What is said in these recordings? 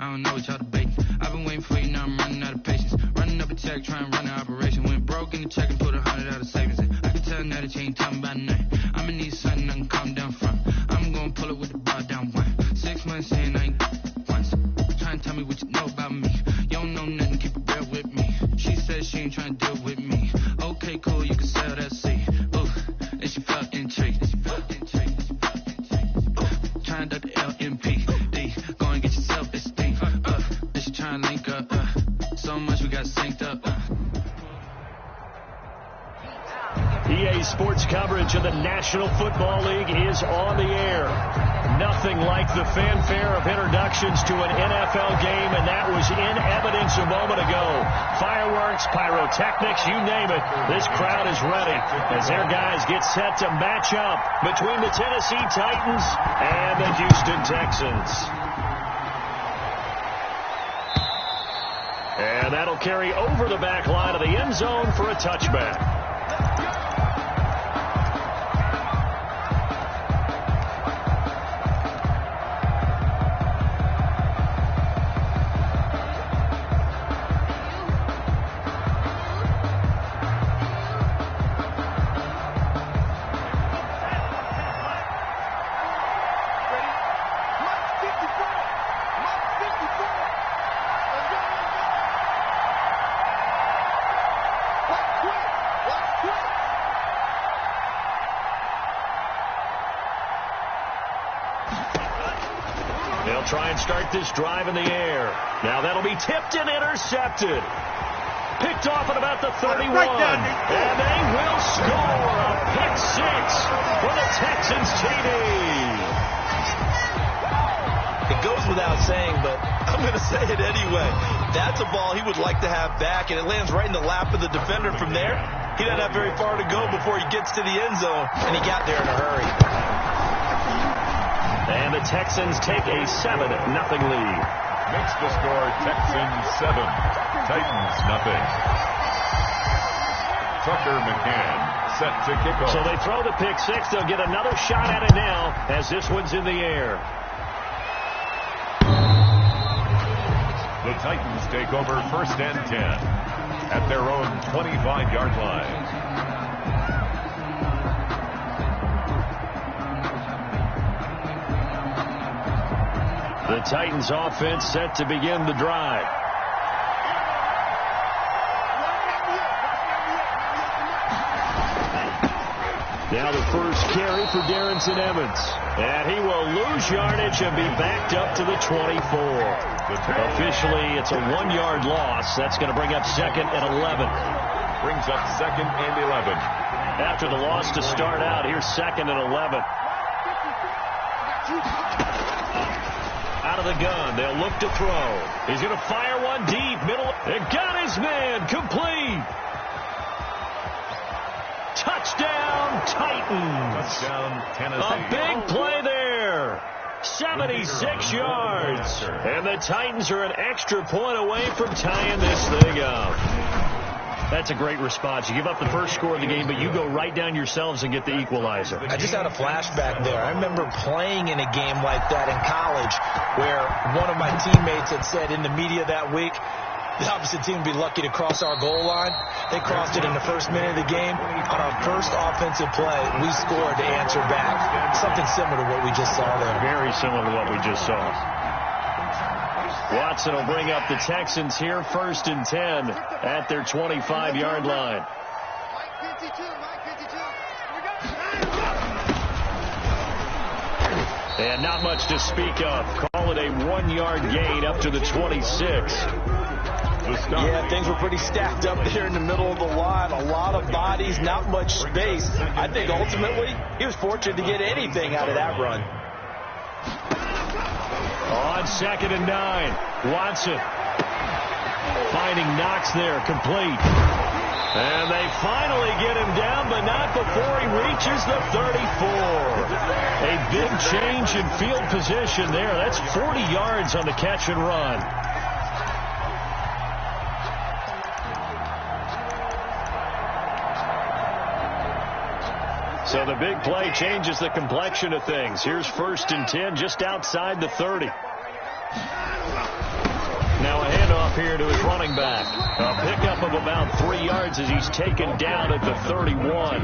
I don't know what y'all debating. I've been waiting for you, now I'm running out of patience. Running up a check, trying to run an operation. Went broke in the check and put 100 out of savings in. I can tell now that you ain't talking about nothing. I'ma need something I can calm down from. I'm gonna pull it with the bar down one. 6 months in, I ain't once. Trying to tell me what you know about me. You don't know nothing, keep it real with me. She said she ain't trying to deal with me. Okay, cool, you can sell that seat. Ooh, and she felt intrigued. Trying to duck the LMP. Go and get yourself esteem. And she trying to link up. So much we got synced up. EA Sports coverage of the National Football League is on the air. Nothing like the fanfare of introductions to an NFL game, and that was in evidence a moment ago. Fireworks, pyrotechnics, you name it. This crowd is ready as their guys get set to match up between the Tennessee Titans and the Houston Texans. And that'll carry over the back line of the end zone for a touchback. They'll try and start this drive in the air. Now that'll be tipped and intercepted. Picked off at about the 31. And they will score a pick six for the Texans TD. It goes without saying, but I'm going to say it anyway. That's a ball he would like to have back, and it lands right in the lap of the defender from there. He doesn't have very far to go before he gets to the end zone, and he got there in a hurry. And the Texans take a 7-0 lead. Makes the score Texans 7, Titans nothing. Tucker McCann set to kick off. So they throw the pick six. They'll get another shot at it now as this one's in the air. The Titans take over 1st and 10 at their own 25-yard line. The Titans offense set to begin the drive. Now the first carry for Darrynton Evans. And he will lose yardage and be backed up to the 24. Officially, it's a 1-yard loss. That's going to bring up 2nd and 11. Brings up 2nd and 11. After the loss to start out, here's 2nd and 11. Out of the gun, they'll look to throw. He's going to fire one deep, middle. They got his man, complete. Touchdown, Titans. Touchdown, Tennessee. A big play there. 76 yards. And the Titans are an extra point away from tying this thing up. That's a great response. You give up the first score of the game, but you go right down yourselves and get the equalizer. I just had a flashback there. I remember playing in a game like that in college where one of my teammates had said in the media that week, the opposite team would be lucky to cross our goal line. They crossed it in the first minute of the game. On our first offensive play, we scored to answer back. Something similar to what we just saw there. Very similar to what we just saw. Watson will bring up the Texans here, 1st and 10 at their 25-yard line. And not much to speak of. Call it a 1-yard gain up to the 26. Yeah, things were pretty stacked up there in the middle of the line. A lot of bodies, not much space. I think ultimately he was fortunate to get anything out of that run. On 2nd and 9, Watson finding Knox there, complete. And they finally get him down, but not before he reaches the 34. A big change in field position there. That's 40 yards on the catch and run. So the big play changes the complexion of things. Here's 1st and 10 just outside the 30. Now a handoff here to his running back. A pickup of about 3 yards as he's taken down at the 31.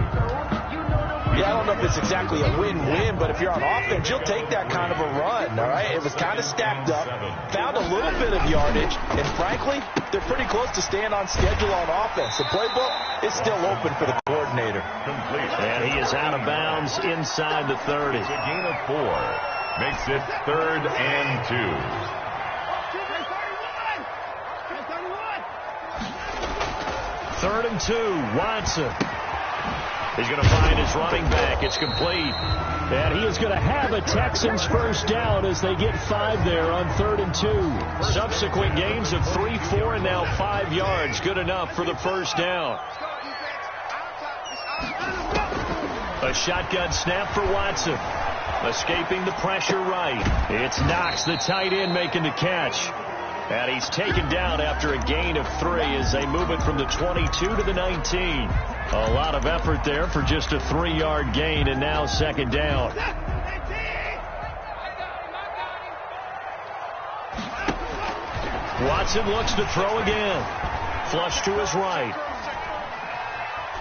Yeah, I don't know if it's exactly a win-win, but if you're on offense, you'll take that kind of a run, all right? It was kind of stacked up, found a little bit of yardage, and frankly, they're pretty close to staying on schedule on offense. The playbook is still open for the coordinator. And he is out of bounds inside the 30. It's a gain of 4. Makes it 3rd and 2. 3rd and 2, Watson. He's going to find his running back. It's complete. And he is going to have a Texans first down as they get 5 there on 3rd and 2. Subsequent gains of 3, 4, and now 5 yards. Good enough for the first down. A shotgun snap for Watson. Escaping the pressure right. It's Knox, the tight end, making the catch. And he's taken down after a gain of 3 as they move it from the 22 to the 19. A lot of effort there for just a 3-yard gain, and now 2nd down. Watson looks to throw again. Flush to his right.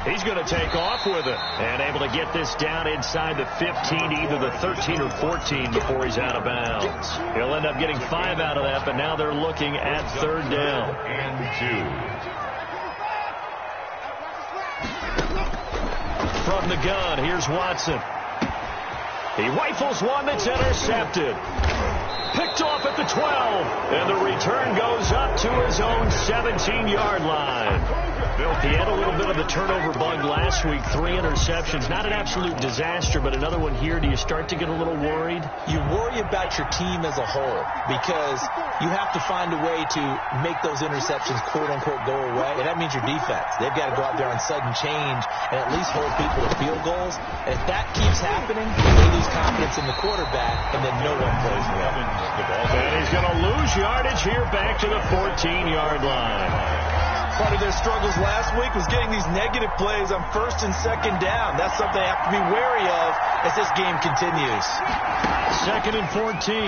He's going to take off with it and able to get this down inside the 15, either the 13 or 14 before he's out of bounds. He'll end up getting 5 out of that, but now they're looking at 3rd down. And 2. From the gun, here's Watson. He rifles one that's intercepted. Picked off at the 12, and the return goes up to his own 17-yard line. He had a little bit of the turnover bug last week, 3 interceptions. Not an absolute disaster, but another one here. Do you start to get a little worried? You worry about your team as a whole because you have to find a way to make those interceptions, quote-unquote, go away, and that means your defense. They've got to go out there on sudden change and at least hold people to field goals. And if that keeps happening, they lose confidence in the quarterback, and then no one plays well. And he's going to lose yardage here back to the 14-yard line. Part of their struggles last week was getting these negative plays on 1st and 2nd down. That's something they have to be wary of as this game continues. 2nd and 14.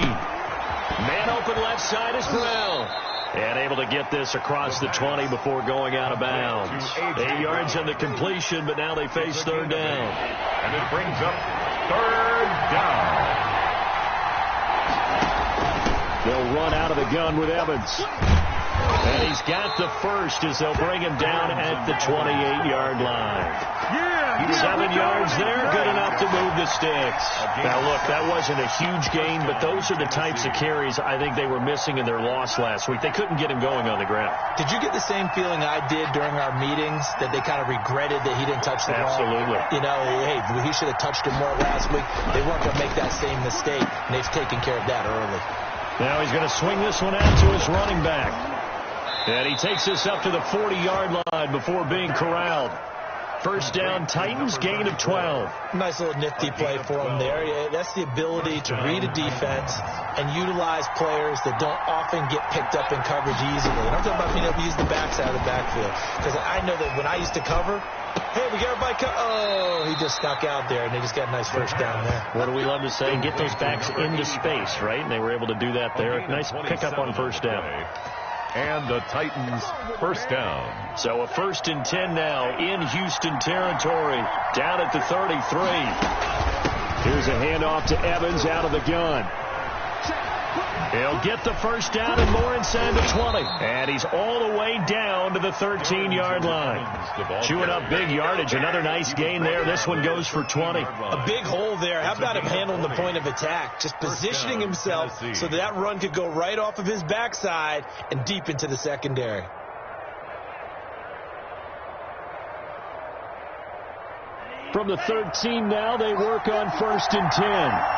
Man open left side is Brown. And able to get this across the 20 before going out of bounds. 8 yards on the completion, but now they face 3rd down. And it brings up 3rd down. They'll run out of the gun with Evans. And he's got the first as they'll bring him down at the 28-yard line. 7 yards there, good enough to move the sticks. Now, look, that wasn't a huge gain, but those are the types of carries I think they were missing in their loss last week. They couldn't get him going on the ground. Did you get the same feeling I did during our meetings, that they kind of regretted that he didn't touch the ball? Absolutely. You know, hey, he should have touched it more last week. They weren't going to make that same mistake, and they've taken care of that early. Now he's going to swing this one out to his running back. And he takes this up to the 40-yard line before being corralled. First down, Titans, gain of 12. Nice little nifty play for him there. Yeah, that's the ability to read a defense and utilize players that don't often get picked up in coverage easily. And I'm talking about being able to use the backside of the backfield. Because I know that when I used to cover, hey, we got everybody oh, he just stuck out there, and they just got a nice first down there. What do we love to say? Get those backs into space, right? And they were able to do that there. Nice pickup on first down. And the Titans first down. So a 1st and 10 now in Houston territory. Down at the 33. Here's a handoff to Evans out of the gun. He'll get the first down and more inside the 20. And he's all the way down to the 13-yard line. Chewing up big yardage. Another nice gain there. This one goes for 20. A big hole there. How about him handling the point of attack? Just positioning himself so that run could go right off of his backside and deep into the secondary. From the 13 now, they work on 1st and 10.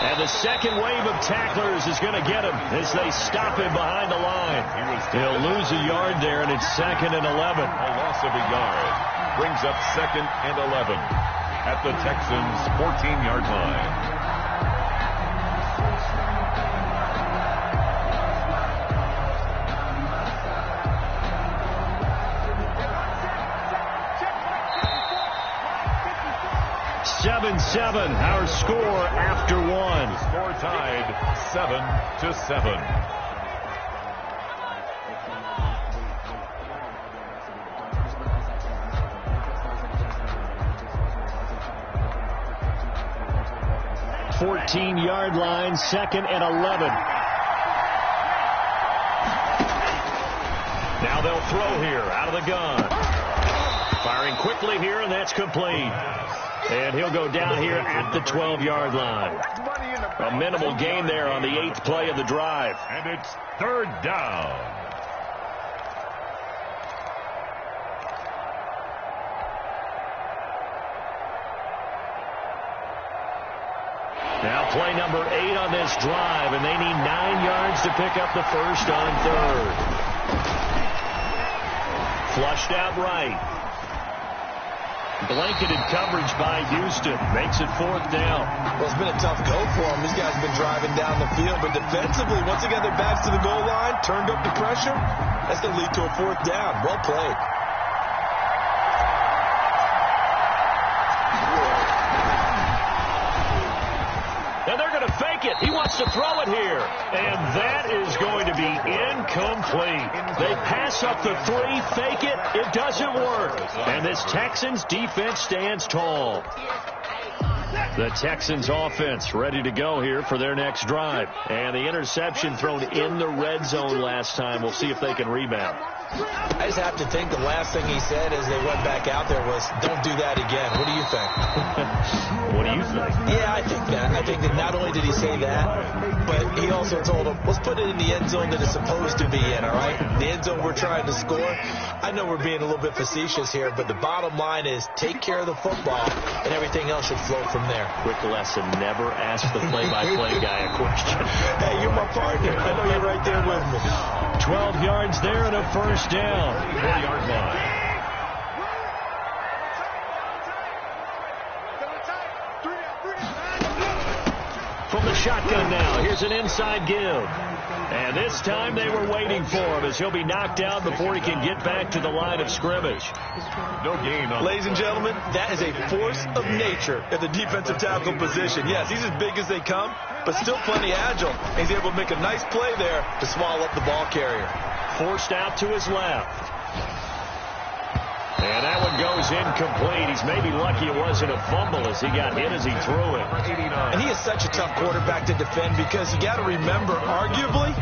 And the second wave of tacklers is going to get him as they stop him behind the line. He'll lose a yard there, and it's 2nd and 11. A loss of a yard brings up 2nd and 11 at the Texans' 14-yard line. 7-7, our score after one. The score tied 7-7. 14-yard line, 2nd and 11. Now they'll throw here out of the gun. Firing quickly here, and that's complete. And he'll go down here at the 12-yard line. A minimal gain there on the 8th play of the drive. And it's 3rd down. Now play number 8 on this drive, and they need 9 yards to pick up the first on 3rd. Flushed out right. Blanketed coverage by Houston. Makes it 4th down. Well, it's been a tough go for them. These guys have been driving down the field, but defensively, once they got their backs to the goal line, turned up the pressure, that's going to lead to a 4th down. Well played. And they're going to fake it. He wants to throw it here. And that is going to be incomplete. They pass up the 3, fake it. It doesn't work. And this Texans defense stands tall. The Texans offense ready to go here for their next drive. And the interception thrown in the red zone last time. We'll see if they can rebound. I just have to think the last thing he said as they went back out there was, don't do that again. What do you think? What do you think? Yeah, I think that. I think that not only did he say that, but he also told them, let's put it in the end zone that it's supposed to be in, all right? The end zone we're trying to score. I know we're being a little bit facetious here, but the bottom line is take care of the football, and everything else should flow from there. Quick lesson, never ask the play-by-play guy a question. Hey, you're my partner. I know you're right there with me. 12 yards there and a first down. 4-yard line. From the shotgun now, here's an inside give. And this time they were waiting for him as he'll be knocked out before he can get back to the line of scrimmage. No gain on. Ladies and gentlemen, that is a force of nature at the defensive tackle position. Yes, he's as big as they come, but still plenty agile. He's able to make a nice play there to swallow up the ball carrier. Forced out to his left. And that one goes incomplete. He's maybe lucky it wasn't a fumble as he got hit as he threw it. And he is such a tough quarterback to defend because you got to remember, arguably,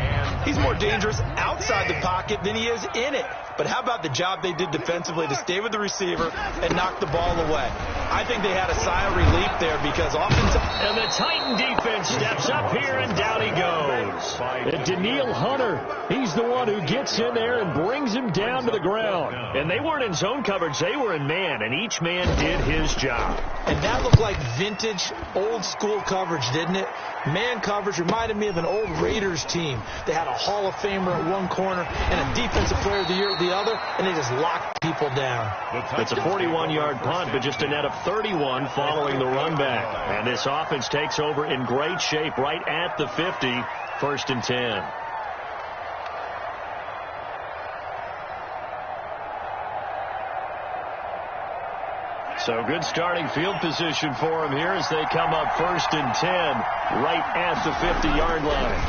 he's more dangerous outside the pocket than he is in it. But how about the job they did defensively to stay with the receiver and knock the ball away? I think they had a sigh of relief there because oftentimes... And the Titan defense steps up here, and down he goes. And Danielle Hunter, he's the one who gets in there and brings him down to the ground. And they weren't in zone coverage, they were in man, and each man did his job. And that looked like vintage, old-school coverage, didn't it? Man coverage reminded me of an old Raiders team. They had a Hall of Famer at one corner and a Defensive Player of the Year at the other, and they just locked people down. It's a 41-yard punt, but just a net of 31 following the run back. And this offense takes over in great shape right at the 50, 1st and 10. So good starting field position for him here as they come up 1st and 10 right at the 50-yard line.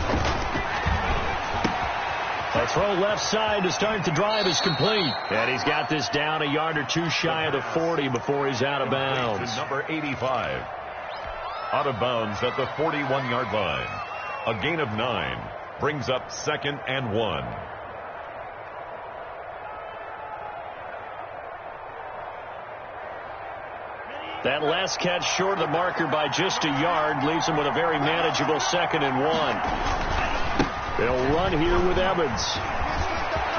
A throw left side to start the drive is complete. And he's got this down a yard or two shy of the 40 before he's out of bounds. Number 85. Out of bounds at the 41-yard line. A gain of 9 brings up 2nd and 1. That last catch short of the marker by just a yard leaves him with a very manageable 2nd and 1. They'll run here with Evans.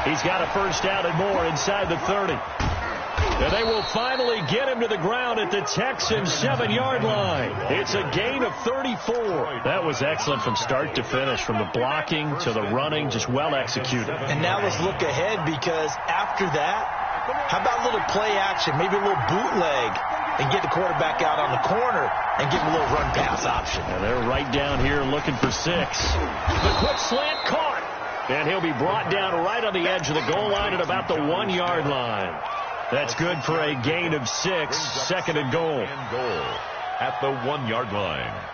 He's got a first down and more inside the 30. And they will finally get him to the ground at the Texans' 7-yard line. It's a gain of 34. That was excellent from start to finish, from the blocking to the running, just well executed. And now let's look ahead because after that, how about a little play action, maybe a little bootleg, and get the quarterback out on the corner and give him a little run pass option. And they're right down here looking for 6. The quick slant caught. And he'll be brought down right on the edge of the goal line at about the 1-yard line. That's good for a gain of 6, 2nd and goal. at the 1-yard line.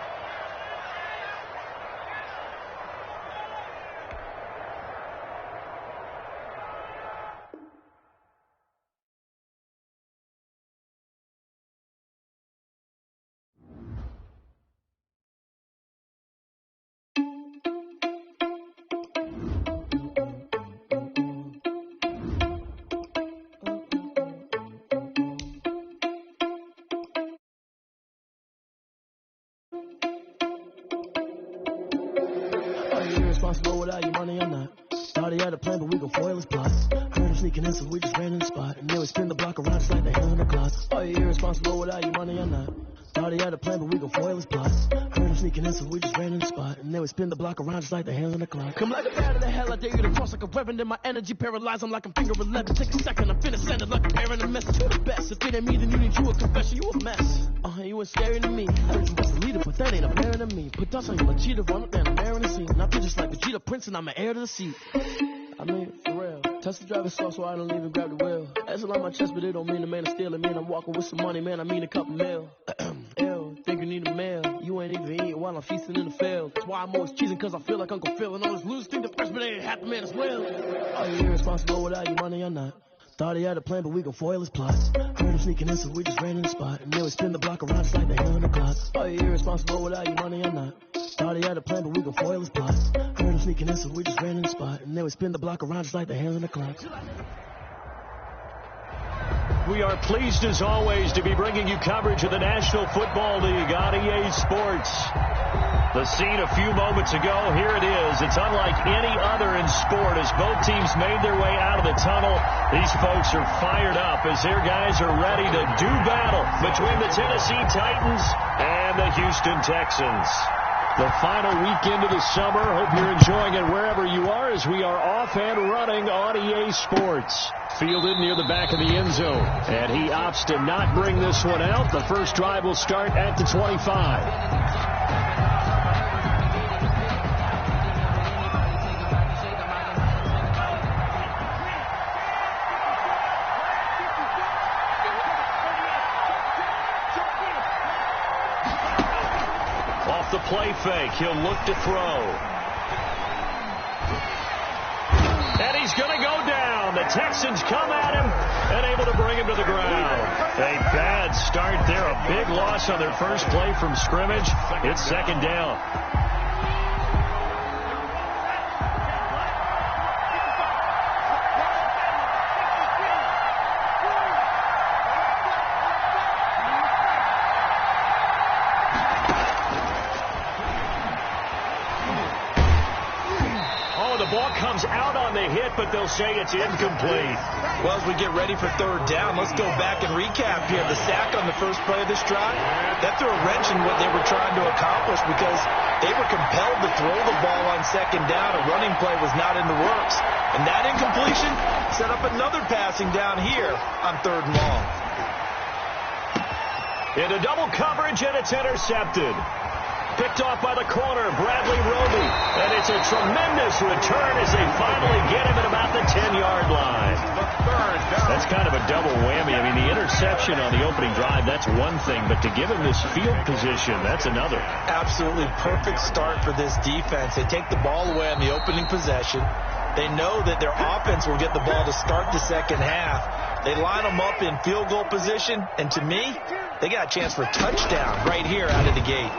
Irresponsible without your money or not. Thought he had a plan, but we gon' foil his plots. Heard him sneaking in, so we just ran in the spot. And then we spin the block around just like the hell in the closet. Are you irresponsible without your money or not? Thought he had a plan, but we gon' foil his plots. Heard him sneaking in, so we just ran in the spot. And then we spin the block around just like the hands in the clock. Come like a bat of the hell, I dare you to cross like a reverend. In my energy paralyzed, I'm like I'm finger 11. Take a second, I'm finna send it like a parent a message. You the best, if it ain't me, then you need you a confession. You a mess. You ain't scary to me. I heard you was the leader, but that ain't apparent to me. Put dust on you like cheetah, run up and I'm bearing the scene. And I feel just like Vegeta Prince and I'm an heir to the seat. I mean, for real. Test the driver's sauce so I don't even grab the wheel. That's on my chest, but it don't mean the man is stealing. Man, I'm walking with some money, man, I mean a couple mil. Ew, think you need a meal. You ain't even eating while I'm feasting in the field. That's why I'm always cheesing, cause I feel like Uncle Phil. And all those losers think the freshman ain't half the man as well. Are you irresponsible without your money or not? Thought he had a plan, but we gon' foil his plots. Heard him sneaking in, so we just ran in the spot. And then we spin the block around just like the hell in the clock. Are you irresponsible without your money or not? Thought he had a plan, but we gon' foil his plots. Heard him sneaking in, so we just ran in the spot. And then we spin the block around just like the hands in the clock. We are pleased as always to be bringing you coverage of the National Football League on EA Sports. The scene a few moments ago, here it is. It's unlike any other in sport as both teams made their way out of the tunnel. These folks are fired up as their guys are ready to do battle between the Tennessee Titans and the Houston Texans. The final weekend of the summer. Hope you're enjoying it wherever you are as we are off and running on EA Sports. Fielded near the back of the end zone. And he opts to not bring this one out. The first drive will start at the 25. The play fake. He'll look to throw. And he's going to go down. The Texans come at him and able to bring him to the ground. A bad start there. A big loss on their first play from scrimmage. It's second down. Out on the hit, but they'll say it's incomplete. Well, as we get ready for third down, let's go back and recap here. The sack on the first play of this drive, that threw a wrench in what they were trying to accomplish because they were compelled to throw the ball on second down. A running play was not in the works. And that incompletion set up another passing down here on third and long. Into double coverage, and it's intercepted. Picked off by the corner, Bradley Roby. And it's a tremendous return as they finally get him at about the 10-yard line. That's kind of a double whammy. I mean, the interception on the opening drive, that's one thing. But to give him this field position, that's another. Absolutely perfect start for this defense. They take the ball away on the opening possession. They know that their offense will get the ball to start the second half. They line them up in field goal position. And to me, they got a chance for a touchdown right here out of the gate.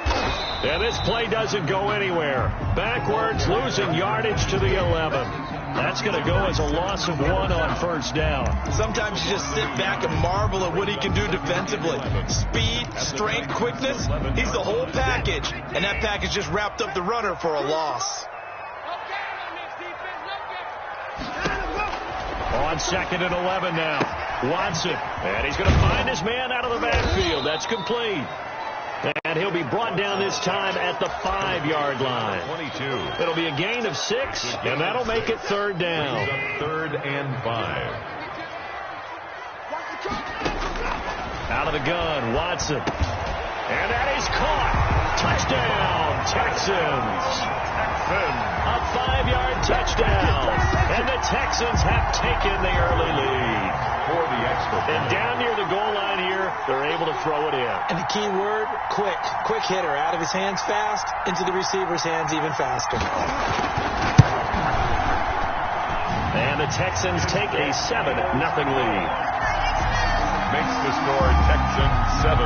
And this play doesn't go anywhere. Backwards, losing yardage to the 11. That's going to go as a loss of 1 on first down. Sometimes you just sit back and marvel at what he can do defensively. Speed, strength, quickness, he's the whole package. And that package just wrapped up the runner for a loss. On second and 11 now. Watson. And he's going to find his man out of the backfield. That's complete. And he'll be brought down this time at the 5-yard line. 22. It'll be a gain of 6, and that'll make it third down. Third and 5. Out of the gun, Watson. And that is caught. Touchdown, Texans. Griffin. A 5-yard touchdown. And the Texans have taken the early lead. For the extra. And down near the goal line here, they're able to throw it in. And the key word, quick. Quick hitter. Out of his hands fast, into the receiver's hands even faster. And the Texans take a 7-0 lead. Makes the score Texans 7,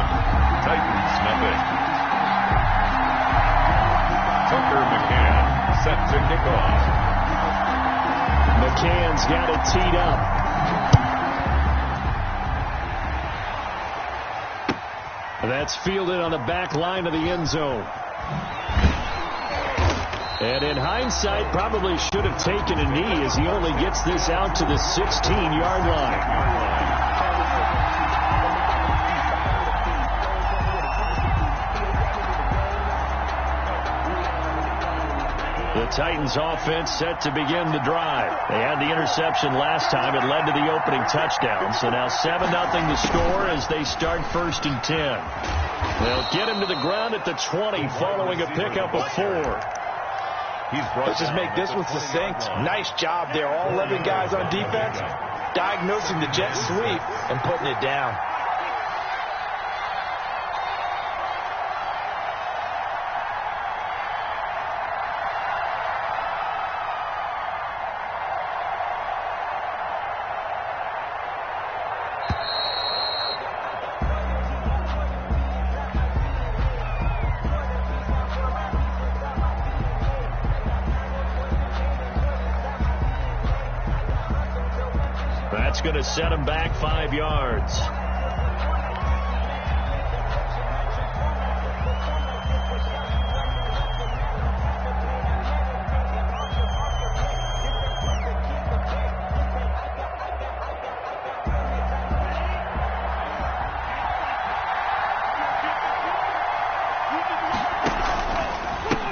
Titans nothing. Tucker McCann set to kick off. McCann's got it teed up. That's fielded on the back line of the end zone. And in hindsight, probably should have taken a knee as he only gets this out to the 16-yard line. The Titans offense set to begin the drive. They had the interception last time. It led to the opening touchdown. So now 7-0 the score as they start 1st and 10. They'll get him to the ground at the 20 following a pickup of 4. Let's just make this one succinct. Nice job there. All 11 guys on defense diagnosing the jet sweep and putting it down. That's going to set him back 5 yards.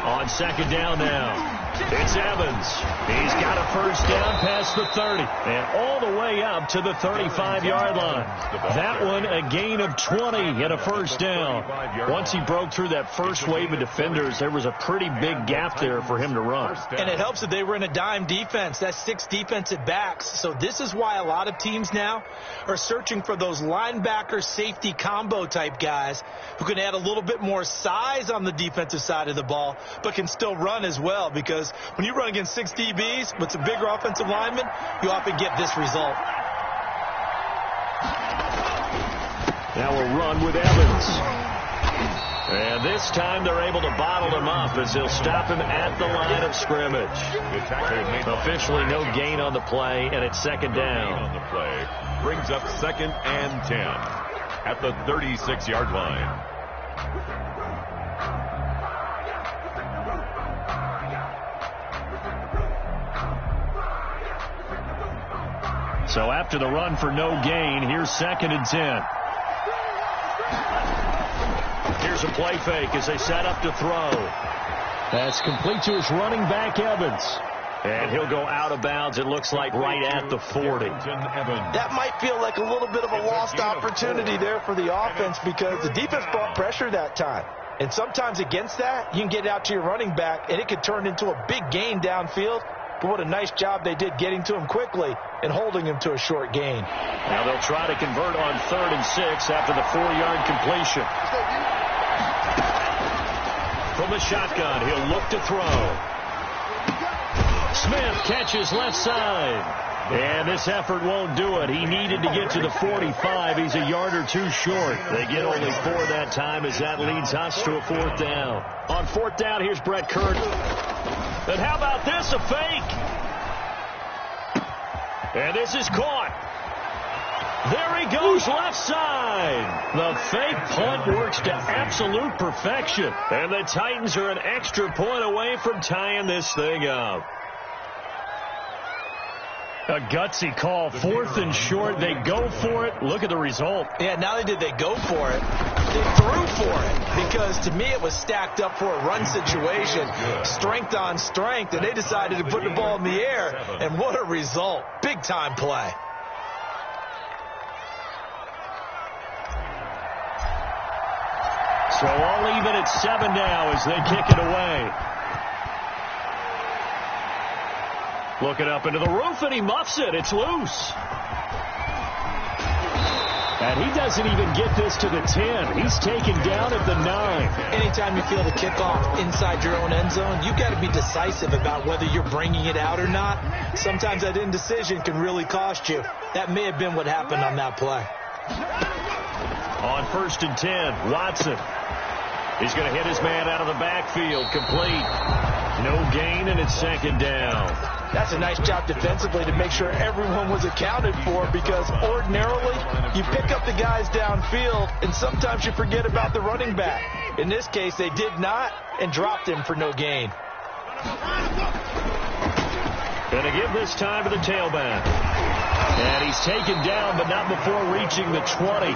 On 2nd down now. It's Evans. He's got a 1st down past the 30 and all the way up to the 35-yard line. That one a gain of 20 and a 1st down. Once he broke through that first wave of defenders, there was a pretty big gap there for him to run. And it helps that they were in a dime defense. That's 6 defensive backs. So this is why a lot of teams now are searching for those linebacker safety combo type guys who can add a little bit more size on the defensive side of the ball but can still run as well, because when you run against 6 DBs with some bigger offensive linemen, you often get this result. Now we'll run with Evans. And this time they're able to bottle him up as they'll stop him at the line of scrimmage. Officially no gain on the play, and it's 2nd down. On the play brings up 2nd and 10 at the 36-yard line. So after the run for no gain, here's 2nd and 10. Here's a play fake as they set up to throw. That's complete to his running back, Evans. And he'll go out of bounds, it looks like, right at the 40. That might feel like a little bit of a lost opportunity there for the offense, because the defense brought pressure that time. And sometimes against that, you can get out to your running back, and it could turn into a big gain downfield. But what a nice job they did getting to him quickly and holding him to a short gain. Now they'll try to convert on 3rd and 6 after the 4-yard completion. From the shotgun, he'll look to throw. Smith catches left side. And this effort won't do it. He needed to get to the 45. He's a yard or 2 short. They get only 4 that time as that leads us to a 4th down. On 4th down, here's Brett Kern. And how about this, a fake? And this is caught. There he goes, left side. The fake punt works to absolute perfection. And the Titans are an extra point away from tying this thing up. A gutsy call, 4th and short. They go for it. Look at the result. Yeah, not only did they go for it, they threw for it, because to me it was stacked up for a run situation, strength on strength, and they decided to put the ball in the air, and what a result. Big time play. So all even at 7 now as they kick it away. Looking up into the roof, and he muffs it. It's loose. And he doesn't even get this to the 10. He's taken down at the 9. Anytime you feel the kickoff inside your own end zone, you've got to be decisive about whether you're bringing it out or not. Sometimes that indecision can really cost you. That may have been what happened on that play. On 1st and 10, Watson. He's going to hit his man out of the backfield. Complete. No gain, and it's 2nd down. That's a nice job defensively to make sure everyone was accounted for, because ordinarily you pick up the guys downfield and sometimes you forget about the running back. In this case, they did not and dropped him for no gain. Going to give this time to the tailback. And he's taken down, but not before reaching the 20.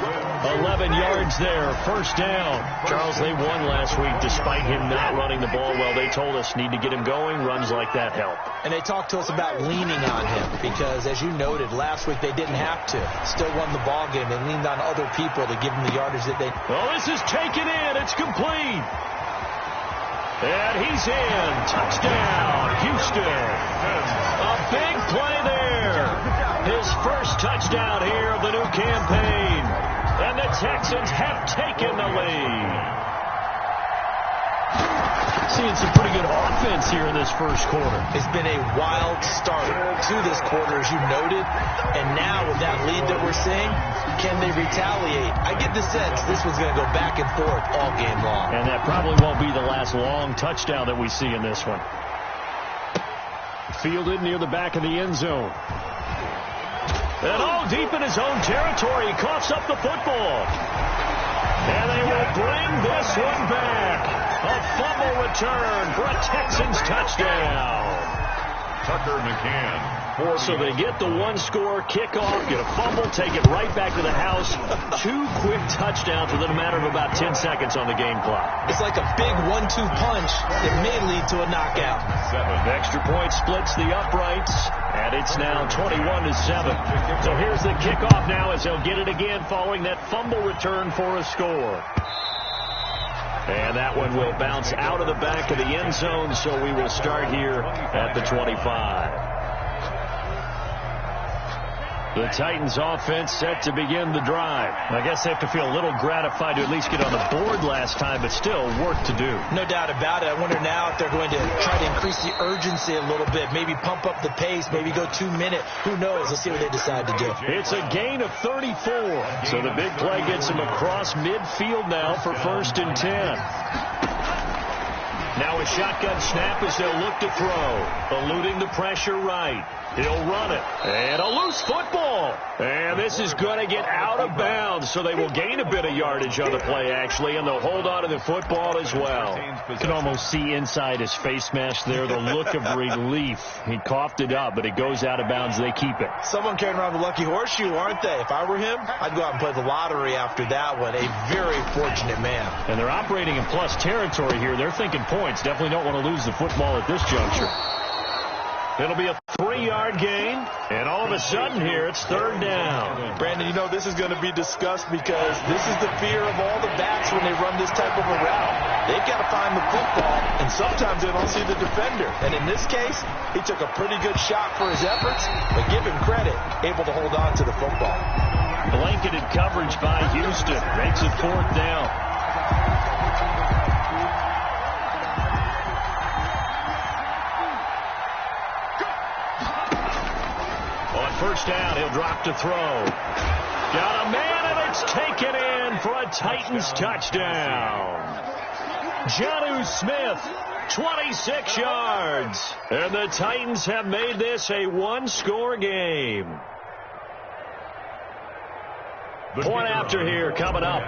11 yards there, 1st down. Charles, they won last week despite him not running the ball well. They told us need to get him going. Runs like that help. And they talked to us about leaning on him because, as you noted, last week they didn't have to. Still won the ball game. They leaned on other people to give them the yardage that they... Well, this is taken in. It's complete. And he's in. Touchdown, Houston. A big play there. His first touchdown here of the new campaign. And the Texans have taken the lead. Seeing some pretty good offense here in this first quarter. It's been a wild start to this quarter, as you noted. And now with that lead that we're seeing, can they retaliate? I get the sense this one's going to go back and forth all game long. And that probably won't be the last long touchdown that we see in this one. Fielded near the back of the end zone. And all deep in his own territory, he coughs up the football. And they will bring this one back. A fumble return for a Texans touchdown. Tucker McCann. So they get the one-score kickoff, get a fumble, take it right back to the house. 2 quick touchdowns within a matter of about 10 seconds on the game clock. It's like a big 1-2 punch that may lead to a knockout. 7. The extra point splits the uprights, and it's now 21-7. So here's the kickoff now as they'll get it again following that fumble return for a score. And that one will bounce out of the back of the end zone, so we will start here at the 25. The Titans offense set to begin the drive. I guess they have to feel a little gratified to at least get on the board last time, but still work to do. No doubt about it. I wonder now if they're going to try to increase the urgency a little bit, maybe pump up the pace, maybe go 2 minutes. Who knows? Let's see what they decide to do. It's a gain of 34. So the big play gets him across midfield now for 1st and 10. Now a shotgun snap as they'll look to throw. Eluding the pressure right. He'll run it. And a loose football. And this is going to get out of bounds, so they will gain a bit of yardage on the play, actually, and they'll hold on to the football as well. You can almost see inside his face mask there the look of relief. He coughed it up, but it goes out of bounds. They keep it. Someone carrying around the lucky horseshoe, aren't they? If I were him, I'd go out and play the lottery after that one. A very fortunate man. And they're operating in plus territory here. They're thinking points. Definitely don't want to lose the football at this juncture. It'll be a 3-yard gain, and all of a sudden here, it's 3rd down. Brandon, you know this is going to be discussed because this is the fear of all the backs when they run this type of a route. They've got to find the football, and sometimes they don't see the defender. And in this case, he took a pretty good shot for his efforts, but give him credit, able to hold on to the football. Blanketed coverage by Houston makes it 4th down. First down, he'll drop to throw. Got a man, and it's taken in for a Titans touchdown. Jonnu Smith, 26 yards. And the Titans have made this a 1-score game. Point after here coming up.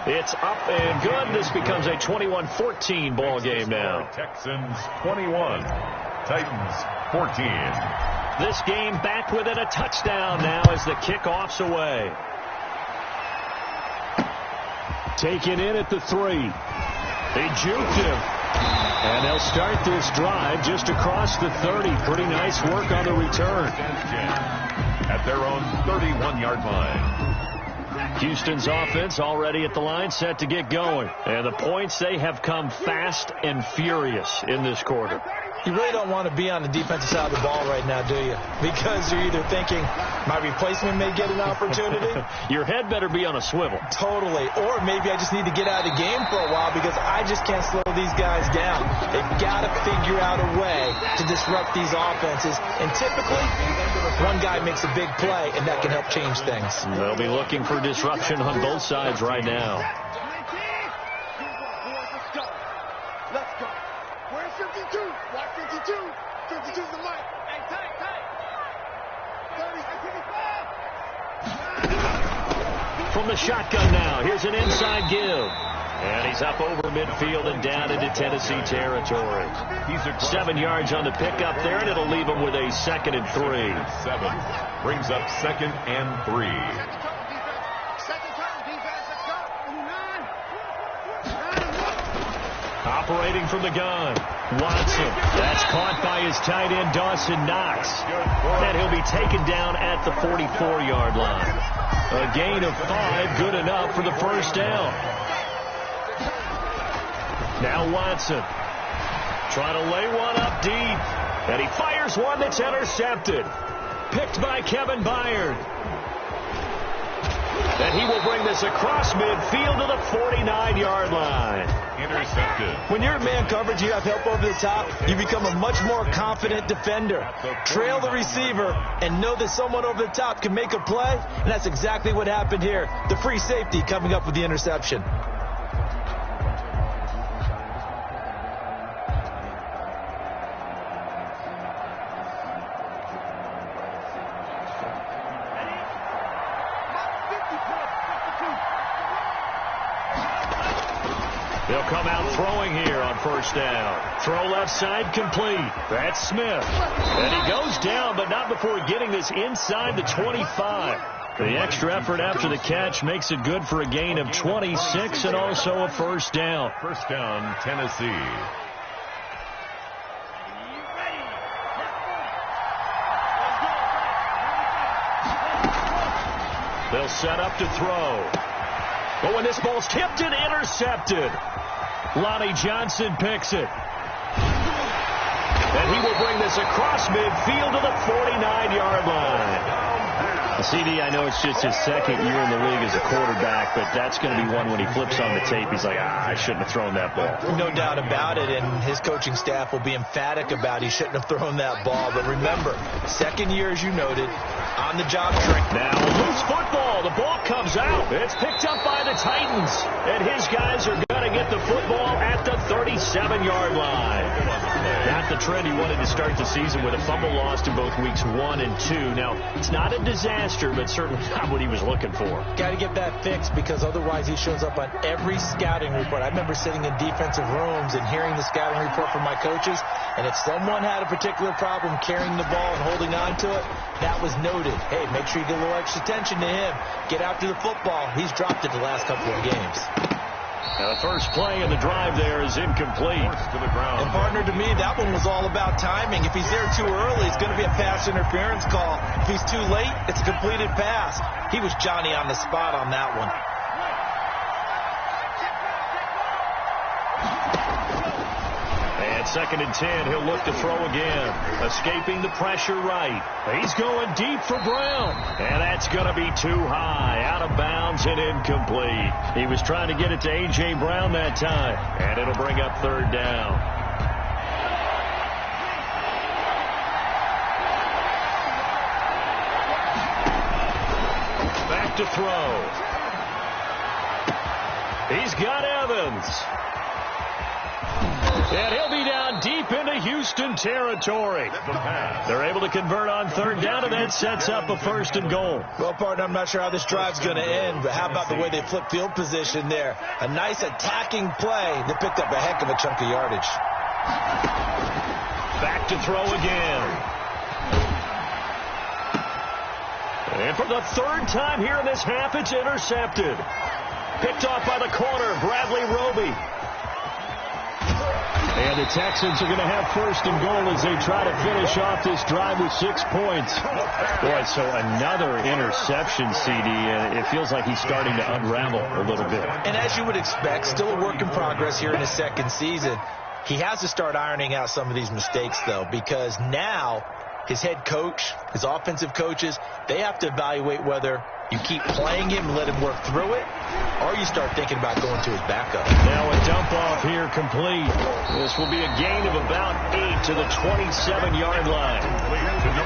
It's up and good. This becomes a 21-14 ball game now. Texans 21, Titans 14. This game back within a touchdown now as the kickoff's away. Taken in at the 3. They juked him. And they'll start this drive just across the 30. Pretty nice work on the return. At their own 31-yard line. Houston's offense already at the line, set to get going. And the points, they have come fast and furious in this quarter. You really don't want to be on the defensive side of the ball right now, do you? Because you're either thinking, my replacement may get an opportunity. Your head better be on a swivel. Totally. Or maybe I just need to get out of the game for a while because I just can't slow these guys down. They've got to figure out a way to disrupt these offenses. And typically, one guy makes a big play, and that can help change things. They'll be looking for disruption on both sides right now. Let's go. Where's 52? Watch 52. 52's the mic. Hey, tight. 30, 55. From the shotgun now, here's an inside give. And he's up over midfield and down into Tennessee territory. 7 yards on the pickup there, and it'll leave him with a 2nd and 3. 7 brings up 2nd and 3. Operating from the gun, Watson. That's caught by his tight end, Dawson Knox. And he'll be taken down at the 44-yard line. A gain of 5, good enough for the first down. Now Watson trying to lay one up deep. And he fires one that's intercepted. Picked by Kevin Byard. And he will bring this across midfield to the 49-yard line. Intercepted. When you're in man coverage, you have help over the top, you become a much more confident defender. Trail the receiver and know that someone over the top can make a play, and that's exactly what happened here. The free safety coming up with the interception. They'll come out throwing here on first down. Throw left side complete. That's Smith. And he goes down, but not before getting this inside the 25. The extra effort after the catch makes it good for a gain of 26 and also a first down. First down, Tennessee. They'll set up to throw. But when this ball's tipped and intercepted, Lonnie Johnson picks it. And he will bring this across midfield to the 49-yard line. CD, I know it's just his 2nd year in the league as a quarterback, but that's going to be one when he flips on the tape. He's like, I shouldn't have thrown that ball. No doubt about it, and his coaching staff will be emphatic about he shouldn't have thrown that ball. But remember, 2nd year, as you noted, on-the-job training. Now, loose football. The ball comes out. It's picked up by the Titans, and his guys are going to get the football at the 37-yard line. Not the trend he wanted to start the season with a fumble lost in both weeks 1 and 2. Now, it's not a disaster, but certainly not what he was looking for. Got to get that fixed because otherwise he shows up on every scouting report. I remember sitting in defensive rooms and hearing the scouting report from my coaches, and if someone had a particular problem carrying the ball and holding on to it, that was noted. Hey, make sure you get a little extra attention to him. Get after the football. He's dropped it the last couple of games. Now the first play in the drive there is incomplete. To the ground. And partner, to me, that one was all about timing. If he's there too early, it's going to be a pass interference call. If he's too late, it's a completed pass. He was Johnny on the spot on that one. And 2nd and 10, he'll look to throw again. Escaping the pressure right. He's going deep for Brown. And that's going to be too high. Out of bounds and incomplete. He was trying to get it to A.J. Brown that time. And it'll bring up 3rd down. Back to throw. He's got Evans. And he'll be down deep into Houston territory. They're able to convert on 3rd down, and that sets up a 1st and goal. Well, partner, I'm not sure how this drive's going to end, but how about the way they flip field position there? A nice attacking play that picked up a heck of a chunk of yardage. Back to throw again. And for the 3rd time here in this half, it's intercepted. Picked off by the corner, Bradley Roby. And the Texans are going to have first and goal as they try to finish off this drive with 6 points. Boy, so another interception, CD, and it feels like he's starting to unravel a little bit. And as you would expect, still a work in progress here in his second season. He has to start ironing out some of these mistakes, though, because now his head coach, his offensive coaches, they have to evaluate whether you keep playing him and let him work through it, or you start thinking about going to his backup. Now a dump off here complete. This will be a gain of about 8 to the 27-yard line.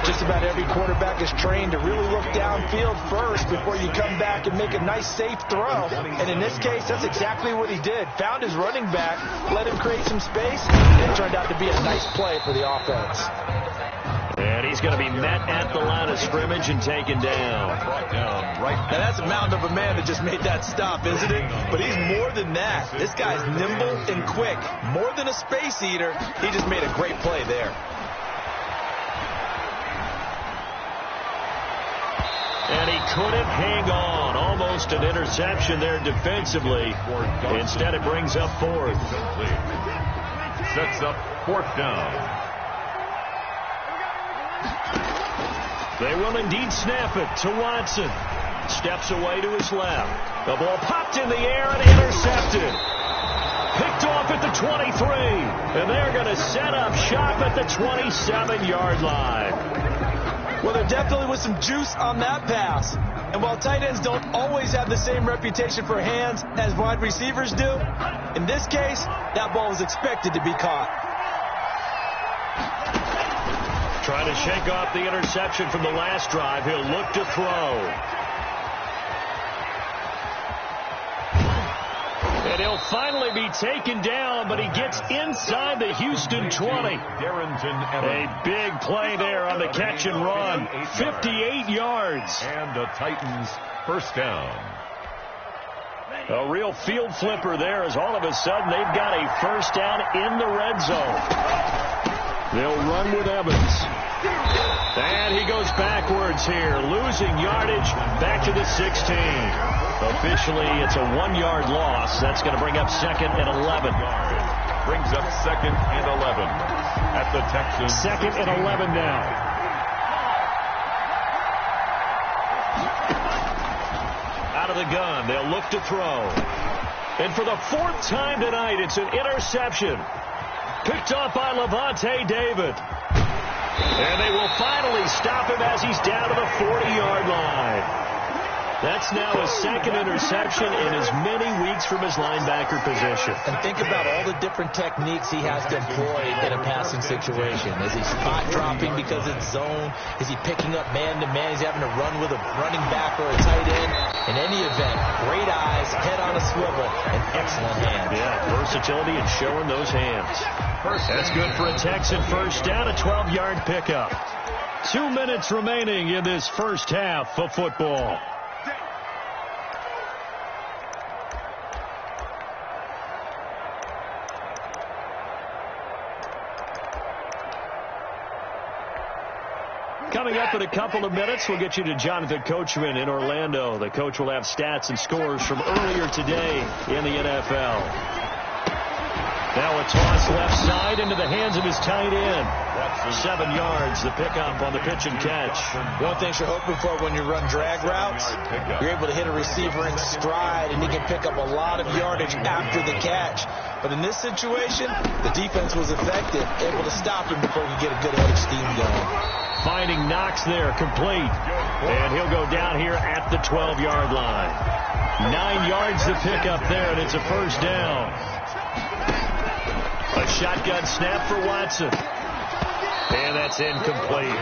Just about every quarterback is trained to really look downfield first before you come back and make a nice, safe throw. And in this case, that's exactly what he did. Found his running back, let him create some space, and it turned out to be a nice play for the offense. And he's going to be met at the line of scrimmage and taken down. Now that's a mountain of a man that just made that stop, isn't it? But he's more than that. This guy's nimble and quick. More than a space eater, he just made a great play there. And he couldn't hang on. Almost an interception there defensively. Instead, it brings up fourth. Sets up fourth down. They will indeed snap it to Watson. Steps away to his left. The ball popped in the air and intercepted. Picked off at the 23. And they're going to set up shop at the 27-yard line. Well, there definitely was some juice on that pass. And while tight ends don't always have the same reputation for hands as wide receivers do, in this case, that ball was expected to be caught. Trying to shake off the interception from the last drive. He'll look to throw. And he'll finally be taken down, but he gets inside the Houston 20. A big play there on the catch and run. 58 yards. And the Titans first down. A real field flipper there as all of a sudden they've got a first down in the red zone. They'll run with Evans. And he goes backwards here, losing yardage back to the 16. Officially, it's a 1-yard loss. That's going to bring up second and 11. Brings up second and 11 at the Texans. Second and 11 now. Out of the gun, they'll look to throw. And for the 4th time tonight, it's an interception. Picked off by Lavonte David. And they will finally stop him as he's down to the 40-yard line. That's now his second interception in as many weeks from his linebacker position. And think about all the different techniques he has to employ in a passing situation. Is he spot dropping because it's zone? Is he picking up man-to-man? Is he having to run with a running back or a tight end? In any event, great eyes, head on a swivel, and excellent hands. Yeah, versatility and showing those hands. That's good for a Texan first down, a 12-yard pickup. 2 minutes remaining in this first half of football. Coming up in a couple of minutes, we'll get you to Jonathan Coachman in Orlando. The coach will have stats and scores from earlier today in the NFL. Now a toss left side into the hands of his tight end. 7 yards, the pickup on the pitch and catch. One thing you're hoping for when you run drag routes, you're able to hit a receiver in stride, and he can pick up a lot of yardage after the catch. But in this situation, the defense was effective, able to stop him before he could get a good head of steam going. Finding Knox there, complete. And he'll go down here at the 12-yard line. 9 yards to pick up there, and it's a first down. A shotgun snap for Watson. And that's incomplete.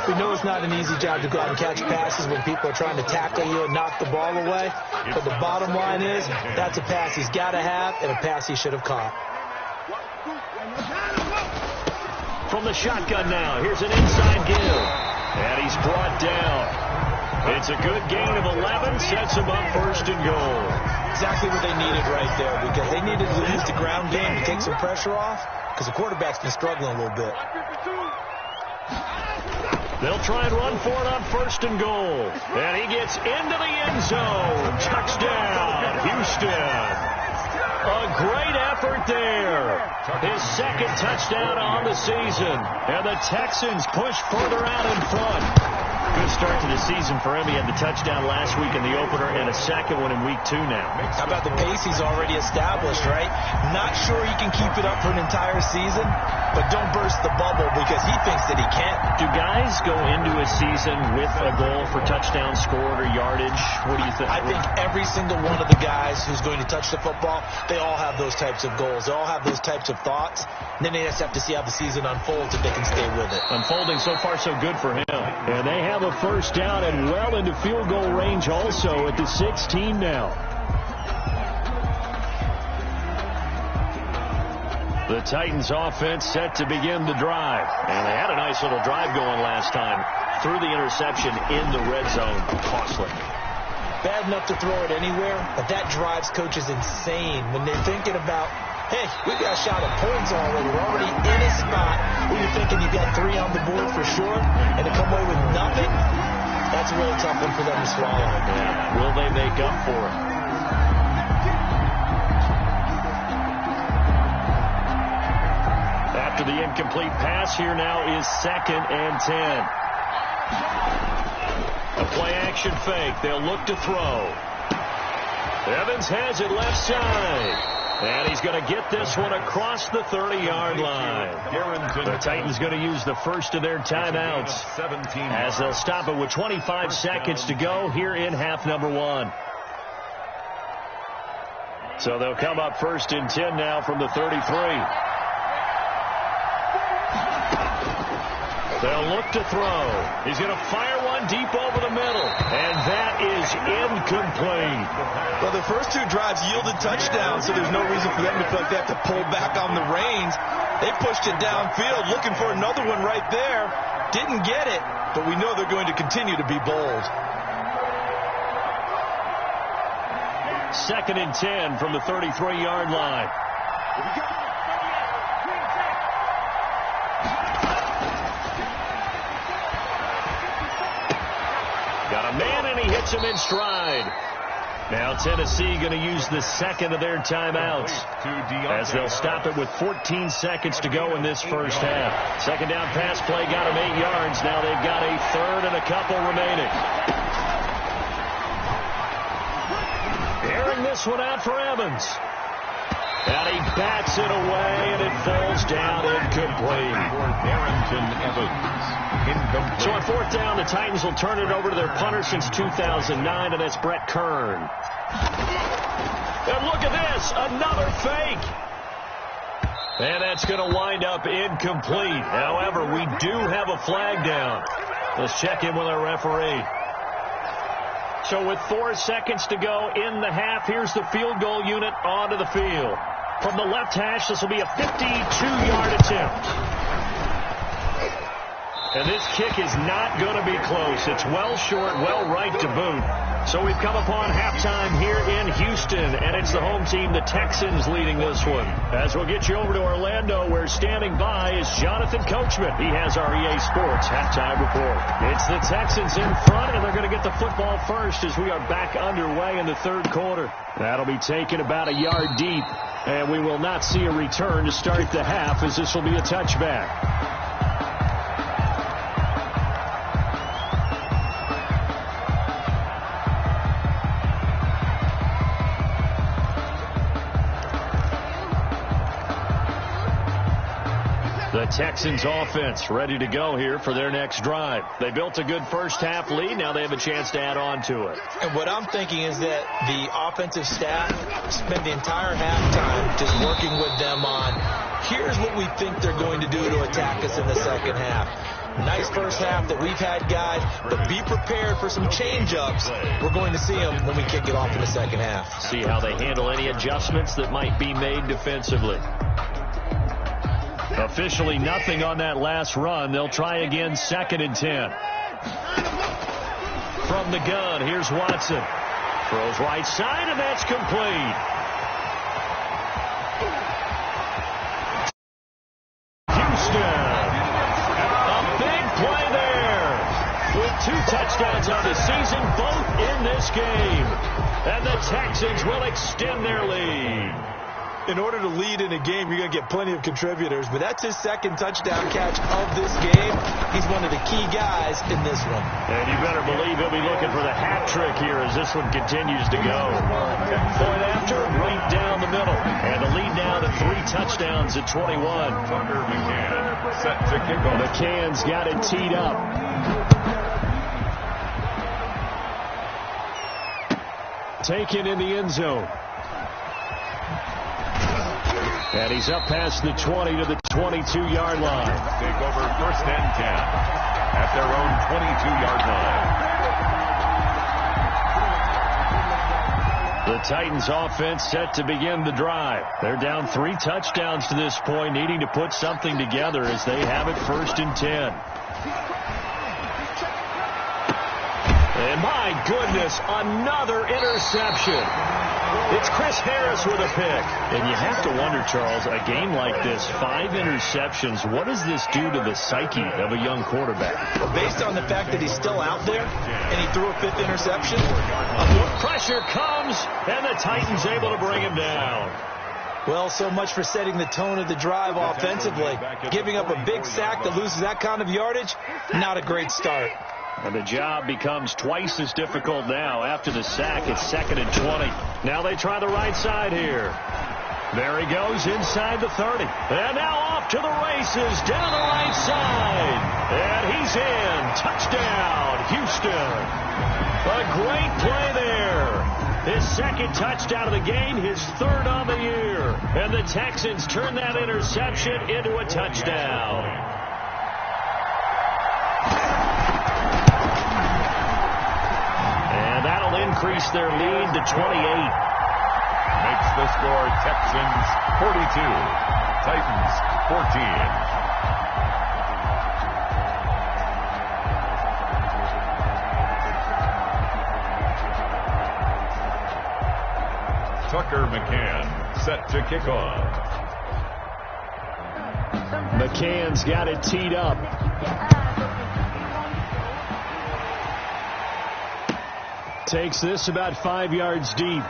We know it's not an easy job to go out and catch passes when people are trying to tackle you and knock the ball away. But the bottom line is, that's a pass he's got to have and a pass he should have caught. From the shotgun now, here's an inside give. And he's brought down. It's a good gain of 11, sets him up first and goal. Exactly what they needed right there, because they needed to use the ground game to take some pressure off, because the quarterback's been struggling a little bit. They'll try and run for it on first and goal. And he gets into the end zone. Touchdown, Houston. A great effort there. His second touchdown on the season. And the Texans push further out in front. Good start to the season for him. He had the touchdown last week in the opener and a second one in week 2 now. How about the pace he's already established, right? Not sure he can keep it up for an entire season, but don't burst the bubble because he thinks that he can't. Do guys go into a season with a goal for touchdown scored or yardage? What do you think? I think every single one of the guys who's going to touch the football, they all have those types of goals. They all have those types of thoughts. And then they just have to see how the season unfolds if they can stay with it. Unfolding so far so good for him. And they have a first down and well into field goal range also at the 16 now. The Titans offense set to begin the drive. And they had a nice little drive going last time. Threw the interception in the red zone. Costly. Bad enough to throw it anywhere, but that drives coaches insane when they're thinking about, hey, we've got a shot at points already. We're already in a spot where you're thinking you've got 3 on the board for sure, and to come away with nothing, that's a really tough one for them to swallow. Yeah. Will they make up for it? After the incomplete pass, here now is 2nd and 10. A play-action fake. They'll look to throw. Evans has it left side. And he's going to get this one across the 30-yard line. The Titans going to use the first of their timeouts as they'll stop it with 25 seconds to go here in half number 1. So they'll come up 1st and 10 now from the 33. They'll look to throw. He's going to fire one deep over the middle. And that is incomplete. Well, the first 2 drives yielded touchdowns, so there's no reason for them to feel like they have to pull back on the reins. They pushed it downfield, looking for another one right there. Didn't get it, but we know they're going to continue to be bold. 2nd and 10 from the 33-yard line. Got a man, and he hits him in stride. Now Tennessee going to use the 2nd of their timeouts as they'll stop it with 14 seconds to go in this first half. 2nd down pass play got them 8 yards. Now they've got a 3rd and a couple remaining. Airing this one out for Evans. And he bats it away, and it falls down incomplete. Darrington Evans. Incomplete. So on 4th down, the Titans will turn it over to their punter since 2009, and that's Brett Kern. And look at this, another fake. And that's going to wind up incomplete. However, we do have a flag down. Let's check in with our referee. So with 4 seconds to go in the half, here's the field goal unit onto the field. From the left hash, this will be a 52-yard attempt. And this kick is not going to be close. It's well short, well right to boot. So we've come upon halftime here in Houston, and it's the home team, the Texans, leading this one. As we'll get you over to Orlando, where standing by is Jonathan Coachman. He has our EA Sports halftime report. It's the Texans in front, and they're going to get the football first as we are back underway in the 3rd quarter. That'll be taken about a yard deep, and we will not see a return to start the half, as this will be a touchback. The Texans offense ready to go here for their next drive. They built a good first half lead. Now they have a chance to add on to it. And what I'm thinking is that the offensive staff spent the entire halftime just working with them on, here's what we think they're going to do to attack us in the second half. Nice first half that we've had, guys, but be prepared for some change-ups. We're going to see them when we kick it off in the second half. See how they handle any adjustments that might be made defensively. Officially nothing on that last run. They'll try again, 2nd and 10. From the gun, here's Watson. Throws right side, and that's complete. Houston. A big play there. With 2 touchdowns on the season, both in this game. And the Texans will extend their lead. in order to lead in a game, you're going to get plenty of contributors. But that's his second touchdown catch of this game. He's one of the key guys in this one. And you better believe he'll be looking for the hat trick here as this one continues to go. Point after, right down the middle. And the lead now to 3 touchdowns at 21. Tucker McCann set to kick off. McCann's got it teed up. Taken in the end zone. And he's up past the 20 to the 22-yard line. Take over first and 10 at their own 22-yard line. The Titans offense set to begin the drive. They're down 3 touchdowns to this point, needing to put something together as they have it first and 10. And my goodness, another interception. It's Chris Harris with a pick. And you have to wonder, Charles, a game like this, 5 interceptions, what does this do to the psyche of a young quarterback? Well, based on the fact that he's still out there and he threw a 5th interception. Pressure comes, and the Titans able to bring him down. Well, so much for setting the tone of the drive offensively. Giving up a big sack that loses that kind of yardage, not a great start. And the job becomes twice as difficult now after the sack. It's 2nd and 20. Now they try the right side here. There he goes inside the 30. And now off to the races down the right side. And he's in. Touchdown, Houston. A great play there. His 2nd touchdown of the game, his 3rd on the year. And the Texans turn that interception into a touchdown. That'll increase their lead to 28. Makes the score Texans 42, Titans 14. Tucker McCann set to kick off. McCann's got it teed up. Takes this about 5 yards deep.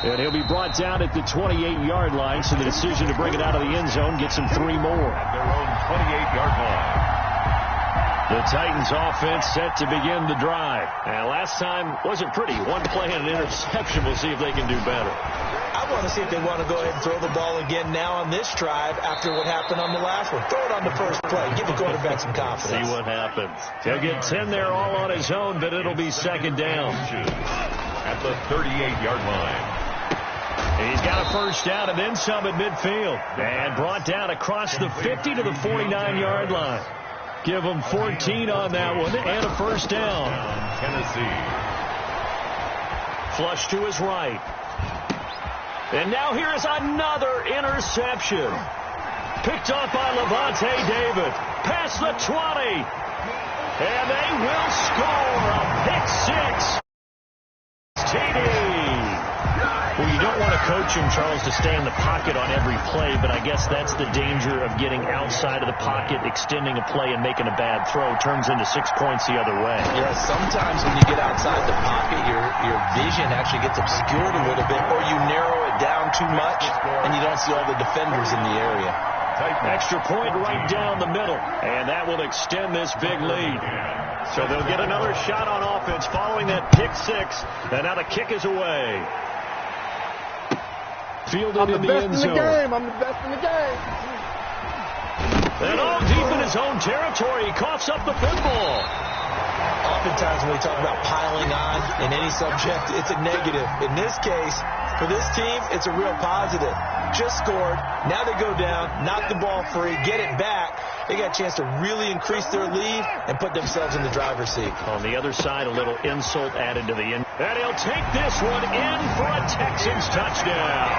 And he'll be brought down at the 28-yard line, so the decision to bring it out of the end zone gets him 3 more. At their own 28-yard line. The Titans offense set to begin the drive. And last time wasn't pretty. 1 play and an interception. We'll see if they can do better. I want to see if they want to go ahead and throw the ball again now on this drive after what happened on the last one. Throw it on the first play. Give the quarterback some confidence. See what happens. He'll get 10 there all on his own, but it'll be 2nd down. At the 38-yard line. He's got a first down and then some at midfield. And brought down across the 50 to the 49-yard line. Give him 14 on that one and a first down. Tennessee. Flush to his right. And now here is another interception. Picked off by Levante David. Past the 20. And they will score a pick 6. TD. Well, you don't want to coach him, Charles, to stay in the pocket on every play, but I guess that's the danger of getting outside of the pocket, extending a play, and making a bad throw. Turns into 6 points the other way. Yeah, sometimes when you get outside the pocket, your vision actually gets obscured a little bit, or you narrow it down too much, and you don't see all the defenders in the area. Extra point right down the middle, and that will extend this big lead. So they'll get another shot on offense following that pick 6, and now the kick is away. Fielded in the end zone. I'm the best in the game. And all deep in his own territory, he coughs up the football. Oftentimes when we talk about piling on in any subject, it's a negative. In this case, for this team, it's a real positive. Just scored. Now they go down, knock the ball free, get it back. They got a chance to really increase their lead and put themselves in the driver's seat. On the other side, a little insult added to the end. And he'll take this one in for a Texans touchdown.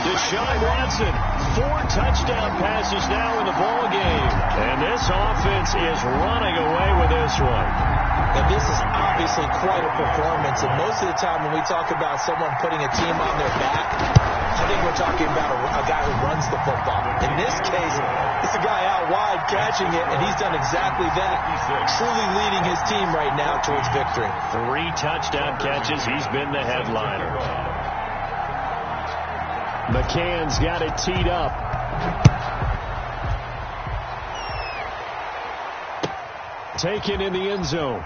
Deshaun Watson, 4 touchdown passes now in the ball game. And this offense is running away with this one. And this is obviously obviously quite a performance, and most of the time when we talk about someone putting a team on their back, I think we're talking about a guy who runs the football. In this case, it's a guy out wide catching it, and he's done exactly that, truly leading his team right now towards victory. 3 touchdown catches. He's been the headliner. McCann's got it teed up. Taken in the end zone.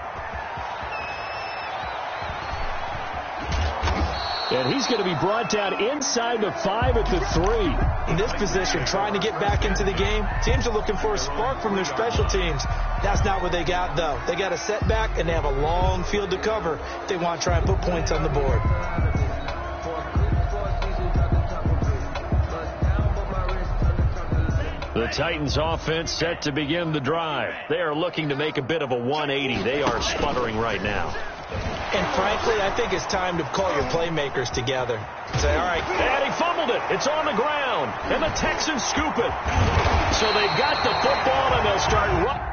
And he's going to be brought down inside the 5 at the 3. In this position, trying to get back into the game, teams are looking for a spark from their special teams. That's not what they got, though. They got a setback, and they have a long field to cover if they want to try and put points on the board. The Titans offense set to begin the drive. They are looking to make a bit of a 180. They are sputtering right now. And frankly, I think it's time to call your playmakers together. Say, all right. And he fumbled it. It's on the ground. And the Texans scoop it. So they've got the football, and they'll start running.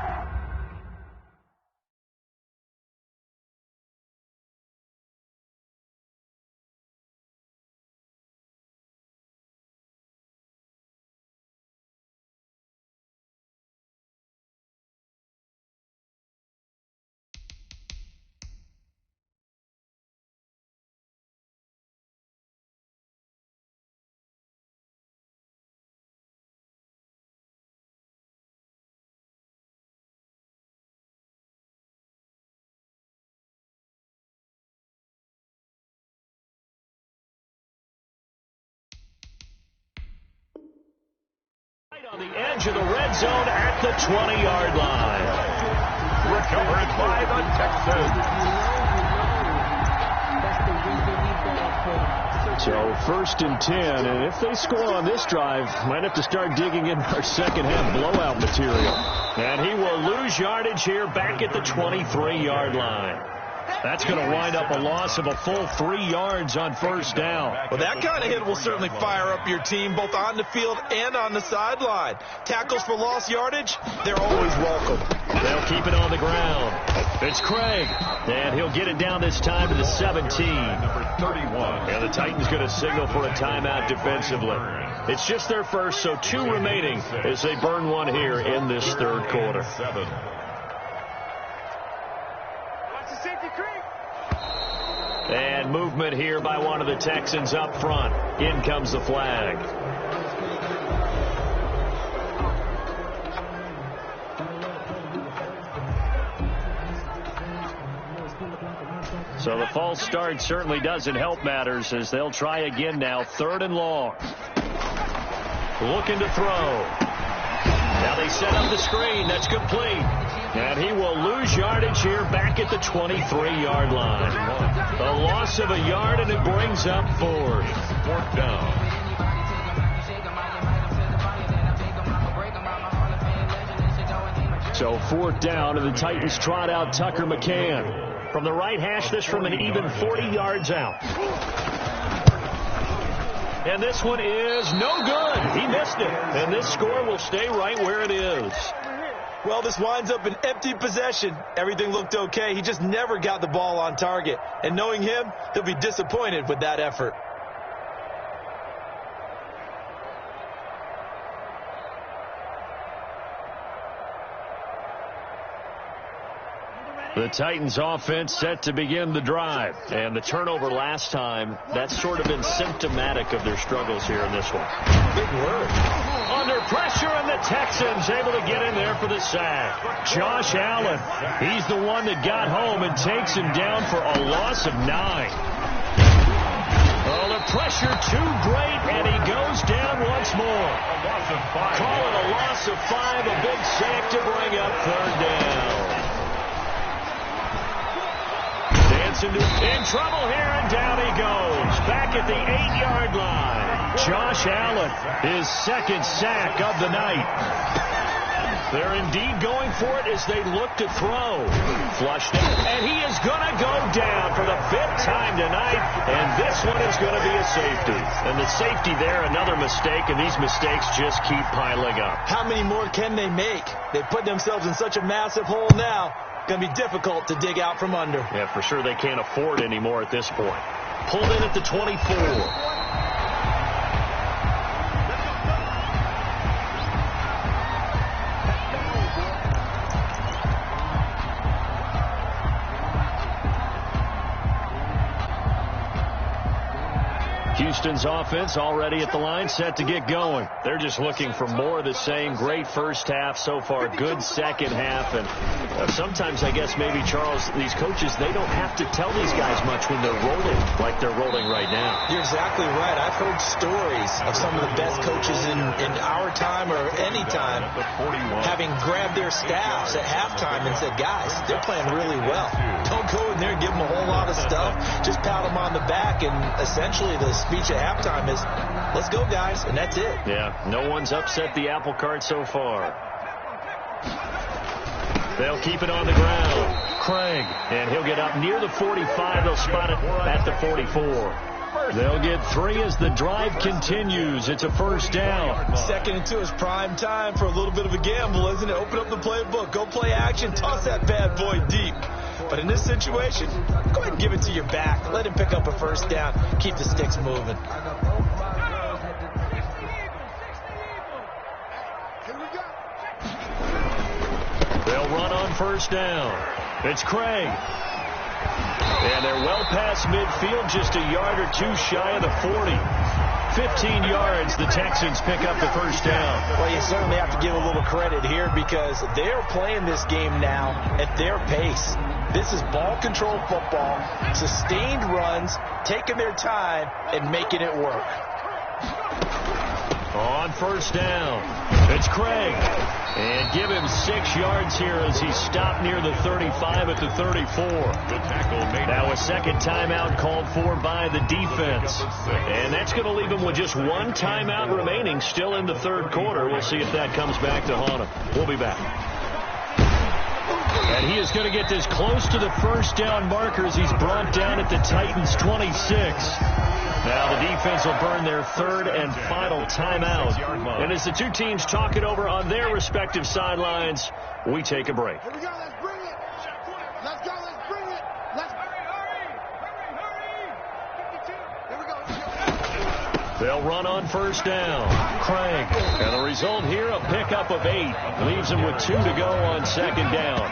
On the edge of the red zone at the 20-yard line. Recovered by the Texans. So 1st and 10, and if they score on this drive, might have to start digging in our second half blowout material. And he will lose yardage here back at the 23-yard line. That's going to wind up a loss of a full 3 yards on 1st down. Well, that kind of hit will certainly fire up your team both on the field and on the sideline. Tackles for lost yardage, they're always welcome. They'll keep it on the ground. It's Craig, and he'll get it down this time to the 17. Number 31. And the Titans going to signal for a timeout defensively. It's just their first, so 2 remaining as they burn one here in this 3rd quarter. And movement here by one of the Texans up front. In comes the flag. So the false start certainly doesn't help matters as they'll try again now. 3rd and long. Looking to throw. Now they set up the screen. That's complete. And he will lose yardage here back at the 23-yard line. A loss of a yard, and it brings up 4th. 4th down. So 4th down, and the Titans trot out Tucker McCann. From the right hash, this from an even 40 yards out. And this one is no good. He missed it. And this score will stay right where it is. Well, this winds up an empty possession. Everything looked okay. He just never got the ball on target. And knowing him, he'll be disappointed with that effort. The Titans offense set to begin the drive. And the turnover last time, that's sort of been symptomatic of their struggles here in this one. Big word. Under pressure, and the Texans able to get in there for the sack. Josh Allen, he's the one that got home and takes him down for a loss of 9. Oh, the pressure too great, and he goes down once more. A loss of 5. Call it a loss of 5, a big sack to bring up 3rd down. In trouble here, and down he goes. Back at the 8-yard line. Josh Allen, his 2nd sack of the night. They're indeed going for it as they look to throw. Flushed it, and he is going to go down for the 5th time tonight, and this one is going to be a safety. And the safety there, another mistake, and these mistakes just keep piling up. How many more can they make? They put themselves in such a massive hole now. going to be difficult to dig out from under. Yeah, for sure they can't afford anymore at this point. Pulled in at the 24. Houston's offense already at the line, set to get going. They're just looking for more of the same. Great first half so far, good second half. And sometimes, I guess, maybe, Charles, these coaches, they don't have to tell these guys much when they're rolling like they're rolling right now. You're exactly right. I've heard stories of some of the best coaches in our time or any time having grabbed their staffs at halftime and said, guys, they're playing really well. Don't go in there and give them a whole lot of stuff. Just pat them on the back, and essentially the speech at halftime is, let's go, guys, and that's it. Yeah, no one's upset the apple cart so far. They'll keep it on the ground. Craig, and he'll get up near the 45. They'll spot it at the 44. They'll get 3 as the drive continues. It's a first down. Second and 2 is prime time for a little bit of a gamble, isn't it? Open up the playbook. Go play action. Toss that bad boy deep. But in this situation, go ahead and give it to your back. Let him pick up a first down. Keep the sticks moving. They'll run on first down. It's Craig. And they're well past midfield, just a yard or two shy of the 40. 15 yards, the Texans pick up the first down. Well, you certainly have to give a little credit here because they're playing this game now at their pace. This is ball control football, sustained runs, taking their time, and making it work. On first down, it's Craig. And give him 6 yards here as he stopped near the 35 at the 34. Now a second timeout called for by the defense. And that's going to leave him with just 1 timeout remaining still in the third quarter. We'll see if that comes back to haunt him. We'll be back. And he is going to get this close to the first down marker as he's brought down at the Titans' 26. Now the defense will burn their third and final timeout. And as the two teams talk it over on their respective sidelines, we take a break. Here we go, let's bring it. Let's go, let's bring it. Let's hurry. 52. Here we go. They'll run on first down. Craig. And the result here, a pickup of 8. Leaves him with 2 to go on second down.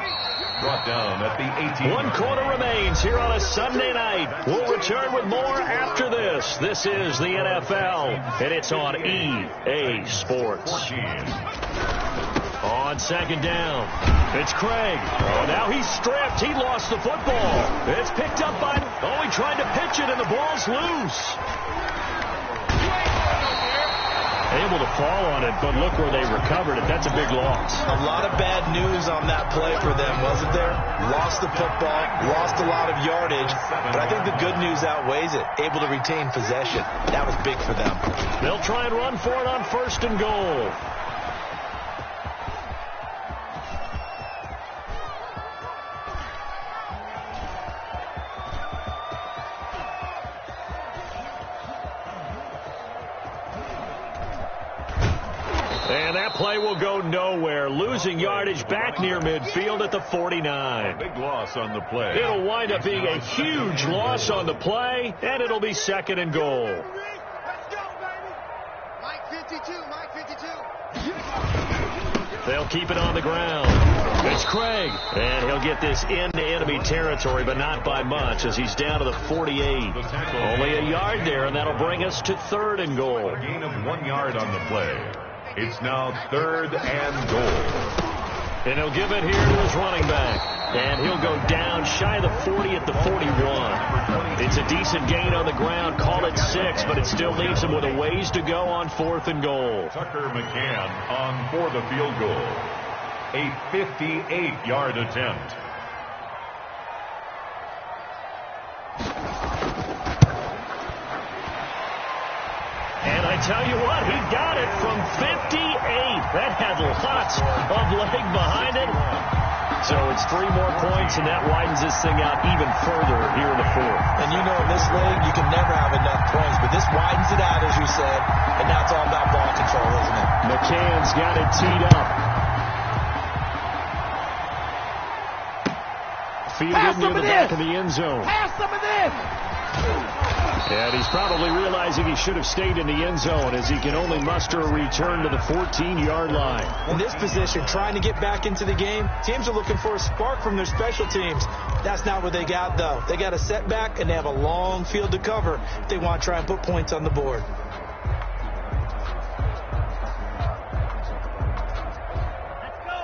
Brought down at the 18. 1 quarter remains here on a Sunday night. We'll return with more after this. This is the NFL, and it's on EA Sports. 14. On second down, it's Craig. Oh, now he's stripped. He lost the football. It's picked up by... Oh, he tried to pitch it, and the ball's loose. Able to fall on it, but look where they recovered it. That's a big loss. A lot of bad news on that play for them, wasn't there? Lost the football, lost a lot of yardage, but I think the good news outweighs it. Able to retain possession. That was big for them. They'll try and run for it on first and goal. And that play will go nowhere. Losing yardage back near midfield at the 49. Big loss on the play. It'll wind up being a huge loss on the play, and it'll be second and goal. Let's go, baby. Mike 52, Mike 52. They'll keep it on the ground. It's Craig, and he'll get this into enemy territory, but not by much as he's down to the 48. Only a yard there, and that'll bring us to third and goal. A gain of 1 yard on the play. It's now third and goal. And he'll give it here to his running back. And he'll go down shy of the 40 at the 41. It's a decent gain on the ground. Call it 6, but it still leaves him with a ways to go on fourth and goal. Tucker McCann on for the field goal. A 58-yard attempt. And I tell you what, he got it from 58. That had lots of leg behind it. So it's 3 more points, and that widens this thing out even further here in the fourth. And you know, in this league, you can never have enough points, but this widens it out, as you said, and now it's all about ball control, isn't it? McCann's got it teed up. fielded near the back of the end zone. Pass them in. And he's probably realizing he should have stayed in the end zone as he can only muster a return to the 14-yard line. In this position, trying to get back into the game, teams are looking for a spark from their special teams. That's not what they got, though. They got a setback, and they have a long field to cover if they want to try and put points on the board.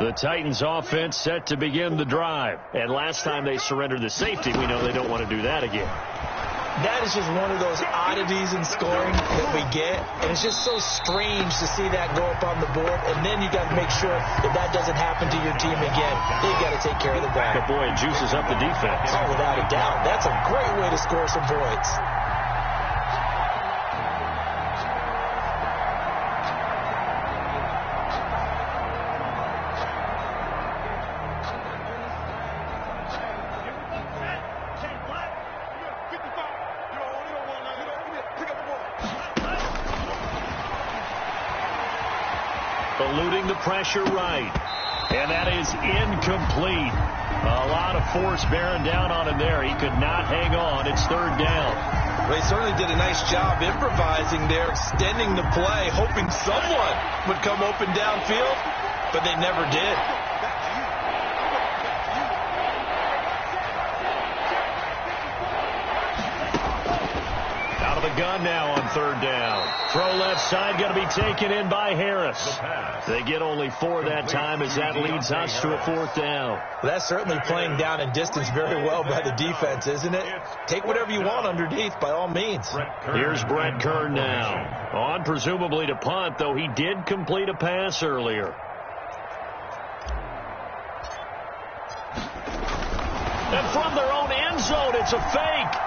The Titans offense set to begin the drive. And last time they surrendered the safety, we know they don't want to do that again. That is just one of those oddities in scoring that we get. And it's just so strange to see that go up on the board. And then you got to make sure that that doesn't happen to your team again. They've got to take care of the ball. But boy, it juices up the defense. Oh, without a doubt. That's a great way to score some points. Eluding the pressure right. And that is incomplete. A lot of force bearing down on him there. He could not hang on. It's third down. Well, he certainly did a nice job improvising there, extending the play, hoping someone would come open downfield, but they never did. Out of the gun now on third down. Throw left side, going to be taken in by Harris. They get only 4 that time as that leads us to a fourth down. Well, that's certainly playing down in distance very well by the defense, isn't it? Take whatever you want underneath by all means. Here's Brett Kern now. On presumably to punt, though he did complete a pass earlier. And from their own end zone, it's a fake.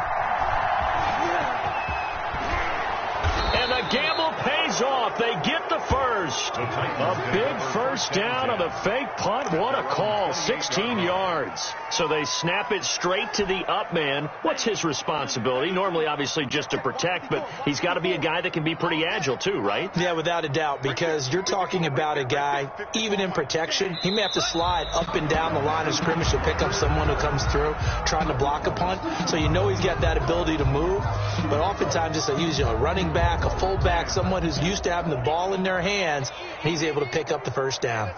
And the gamble pays off. They get the first. A big first down on the fake punt. What a call. 16 yards. So they snap it straight to the up man. What's his responsibility? Normally, obviously, just to protect, but he's got to be a guy that can be pretty agile too, right? Yeah, without a doubt, because you're talking about a guy, even in protection, he may have to slide up and down the line of scrimmage to pick up someone who comes through trying to block a punt. So you know he's got that ability to move, but oftentimes just usually a running back, a fullback, someone who's used to having the ball in their hands, he's able to pick up the first down.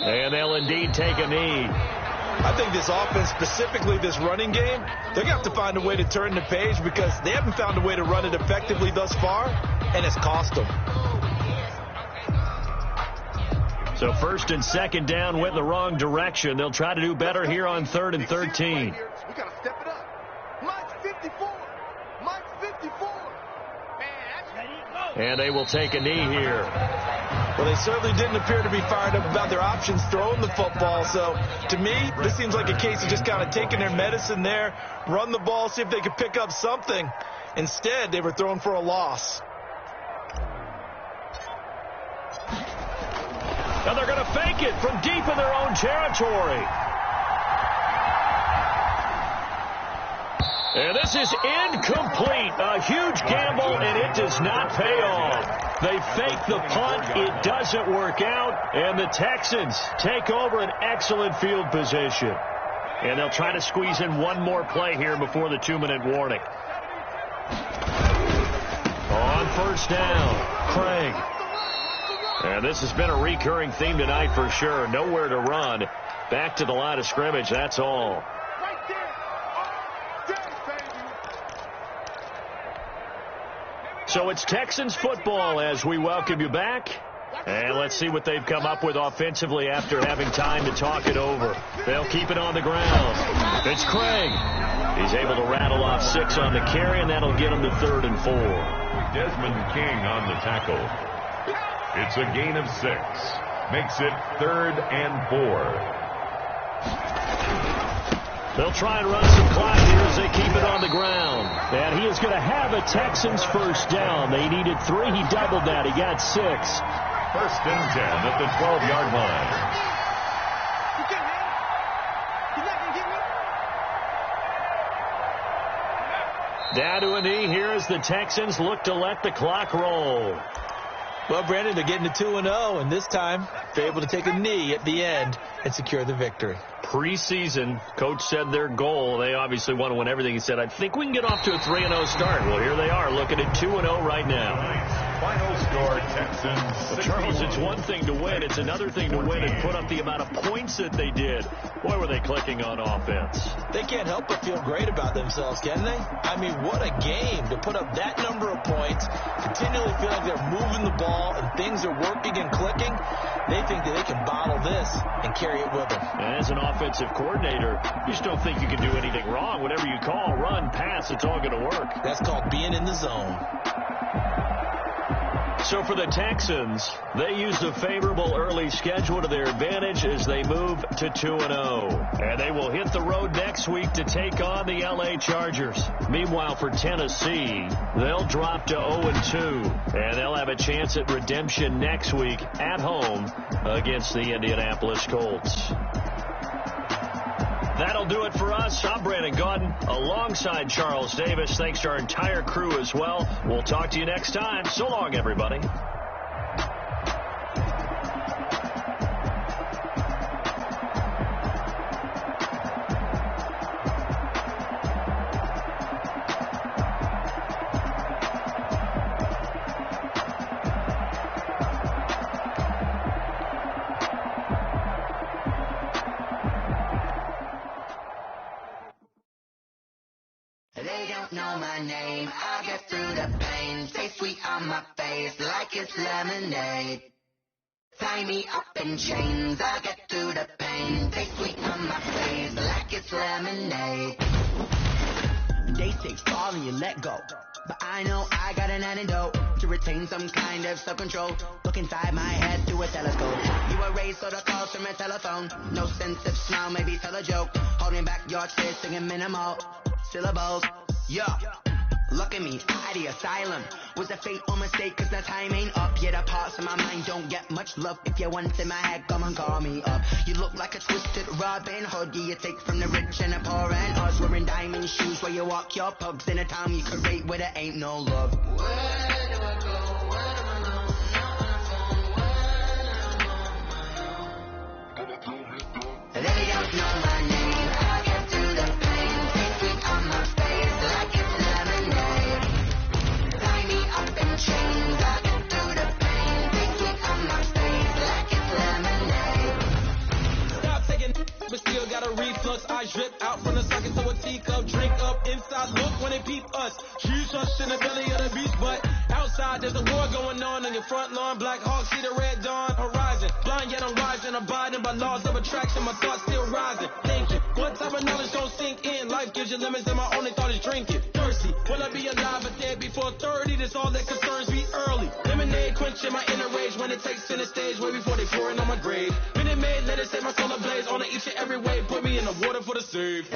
And they'll indeed take a knee. I think this offense, specifically this running game, they're going to have to find a way to turn the page because they haven't found a way to run it effectively thus far, and it's cost them. So first and second down went the wrong direction. They'll try to do better here on 3rd and 13. We got to step it up. Mike's 54. Mike's 54. And they will take a knee here. Well, they certainly didn't appear to be fired up about their options throwing the football. So, to me, this seems like a case of just kind of taking their medicine there, run the ball, see if they could pick up something. Instead, they were thrown for a loss. Now they're going to fake it from deep in their own territory. And this is incomplete. A huge gamble, and it does not pay off. They fake the punt. It doesn't work out. And the Texans take over an excellent field position. And they'll try to squeeze in one more play here before the 2-minute warning. On first down, Craig. And this has been a recurring theme tonight for sure. Nowhere to run. Back to the line of scrimmage, that's all. So it's Texans football as we welcome you back. And let's see what they've come up with offensively after having time to talk it over. They'll keep it on the ground. It's Craig. He's able to rattle off 6 on the carry, and that'll get him to 3rd and 4. Desmond King on the tackle. It's a gain of 6. Makes it 3rd and 4. They'll try and run some clock here as they keep it on the ground. And he is going to have a Texans first down. They needed 3. He doubled that. He got 6. 1st and 10 at the 12-yard line. Down to a knee here as the Texans look to let the clock roll. Well, Brandon, they're getting to 2-0, and this time they're able to take a knee at the end and secure the victory. Preseason, coach said their goal, they obviously want to win everything. He said, I think we can get off to a 3-0 start. Well, here they are looking at 2-0 right now. Final score, Texans. But Charles, it's one thing to win. It's another thing to win and put up the amount of points that they did. Boy, were they clicking on offense. They can't help but feel great about themselves, can they? I mean, what a game to put up that number of points, continually feel like they're moving the ball and things are working and clicking. They think that they can bottle this and carry it with them. And as an offensive coordinator, you just don't think you can do anything wrong. Whatever you call, run, pass, it's all going to work. That's called being in the zone. So for the Texans, they used a favorable early schedule to their advantage as they move to 2-0. And they will hit the road next week to take on the LA Chargers. Meanwhile, for Tennessee, they'll drop to 0-2. And they'll have a chance at redemption next week at home against the Indianapolis Colts. That'll do it for us. I'm Brandon Gaudin alongside Charles Davis. Thanks to our entire crew as well. We'll talk to you next time. So long, everybody. Know my name, I'll get through the pain. Stay sweet on my face like it's lemonade. Tie me up in chains, I'll get through the pain. Stay sweet on my face like it's lemonade. They say fall and you let go, but I know I got an antidote to retain some kind of self-control. Look inside my head through a telescope. You erase all the calls from a telephone. No sense of smile, maybe tell a joke. Holding back your tears, singing minimal syllables. Yeah, look at me, out of the asylum. Was a fate or mistake, cause the time ain't up. Yet the parts of my mind don't get much love. If you're once in my head, come and call me up. You look like a twisted Robin Hood. You take from the rich and the poor and us. Wearing diamond shoes where you walk your pugs. In a town you create where there ain't no love. Where do I go? Where am I alone? Not on the phone. When I'm on my own. They don't know my name. I'll get through the pain. Stay sweet on my face. Chains, I get through the pain. Stay sweet on my face like it's lemonade. Stop taking, but still got a reflux. I drip out from the socket to a teacup. Drink up inside, look when they peep us. Huge us in the belly of the beach, but outside there's a war going on your front lawn. Black Hawk see the red dawn horizon. Blind yet I'm rising, abiding by laws of attraction. My thoughts still rising. Thinking, what type of knowledge don't sink in? Life gives you limits and my only thought is drinking. Thirsty, will I be alive or dead before 30? That's all that concerns me early. Lemonade quenching my inner rage when it takes center stage way before they pouring on my grave. Minute Maid, let it set my soul ablaze. On each and every way, put me in the water for the save.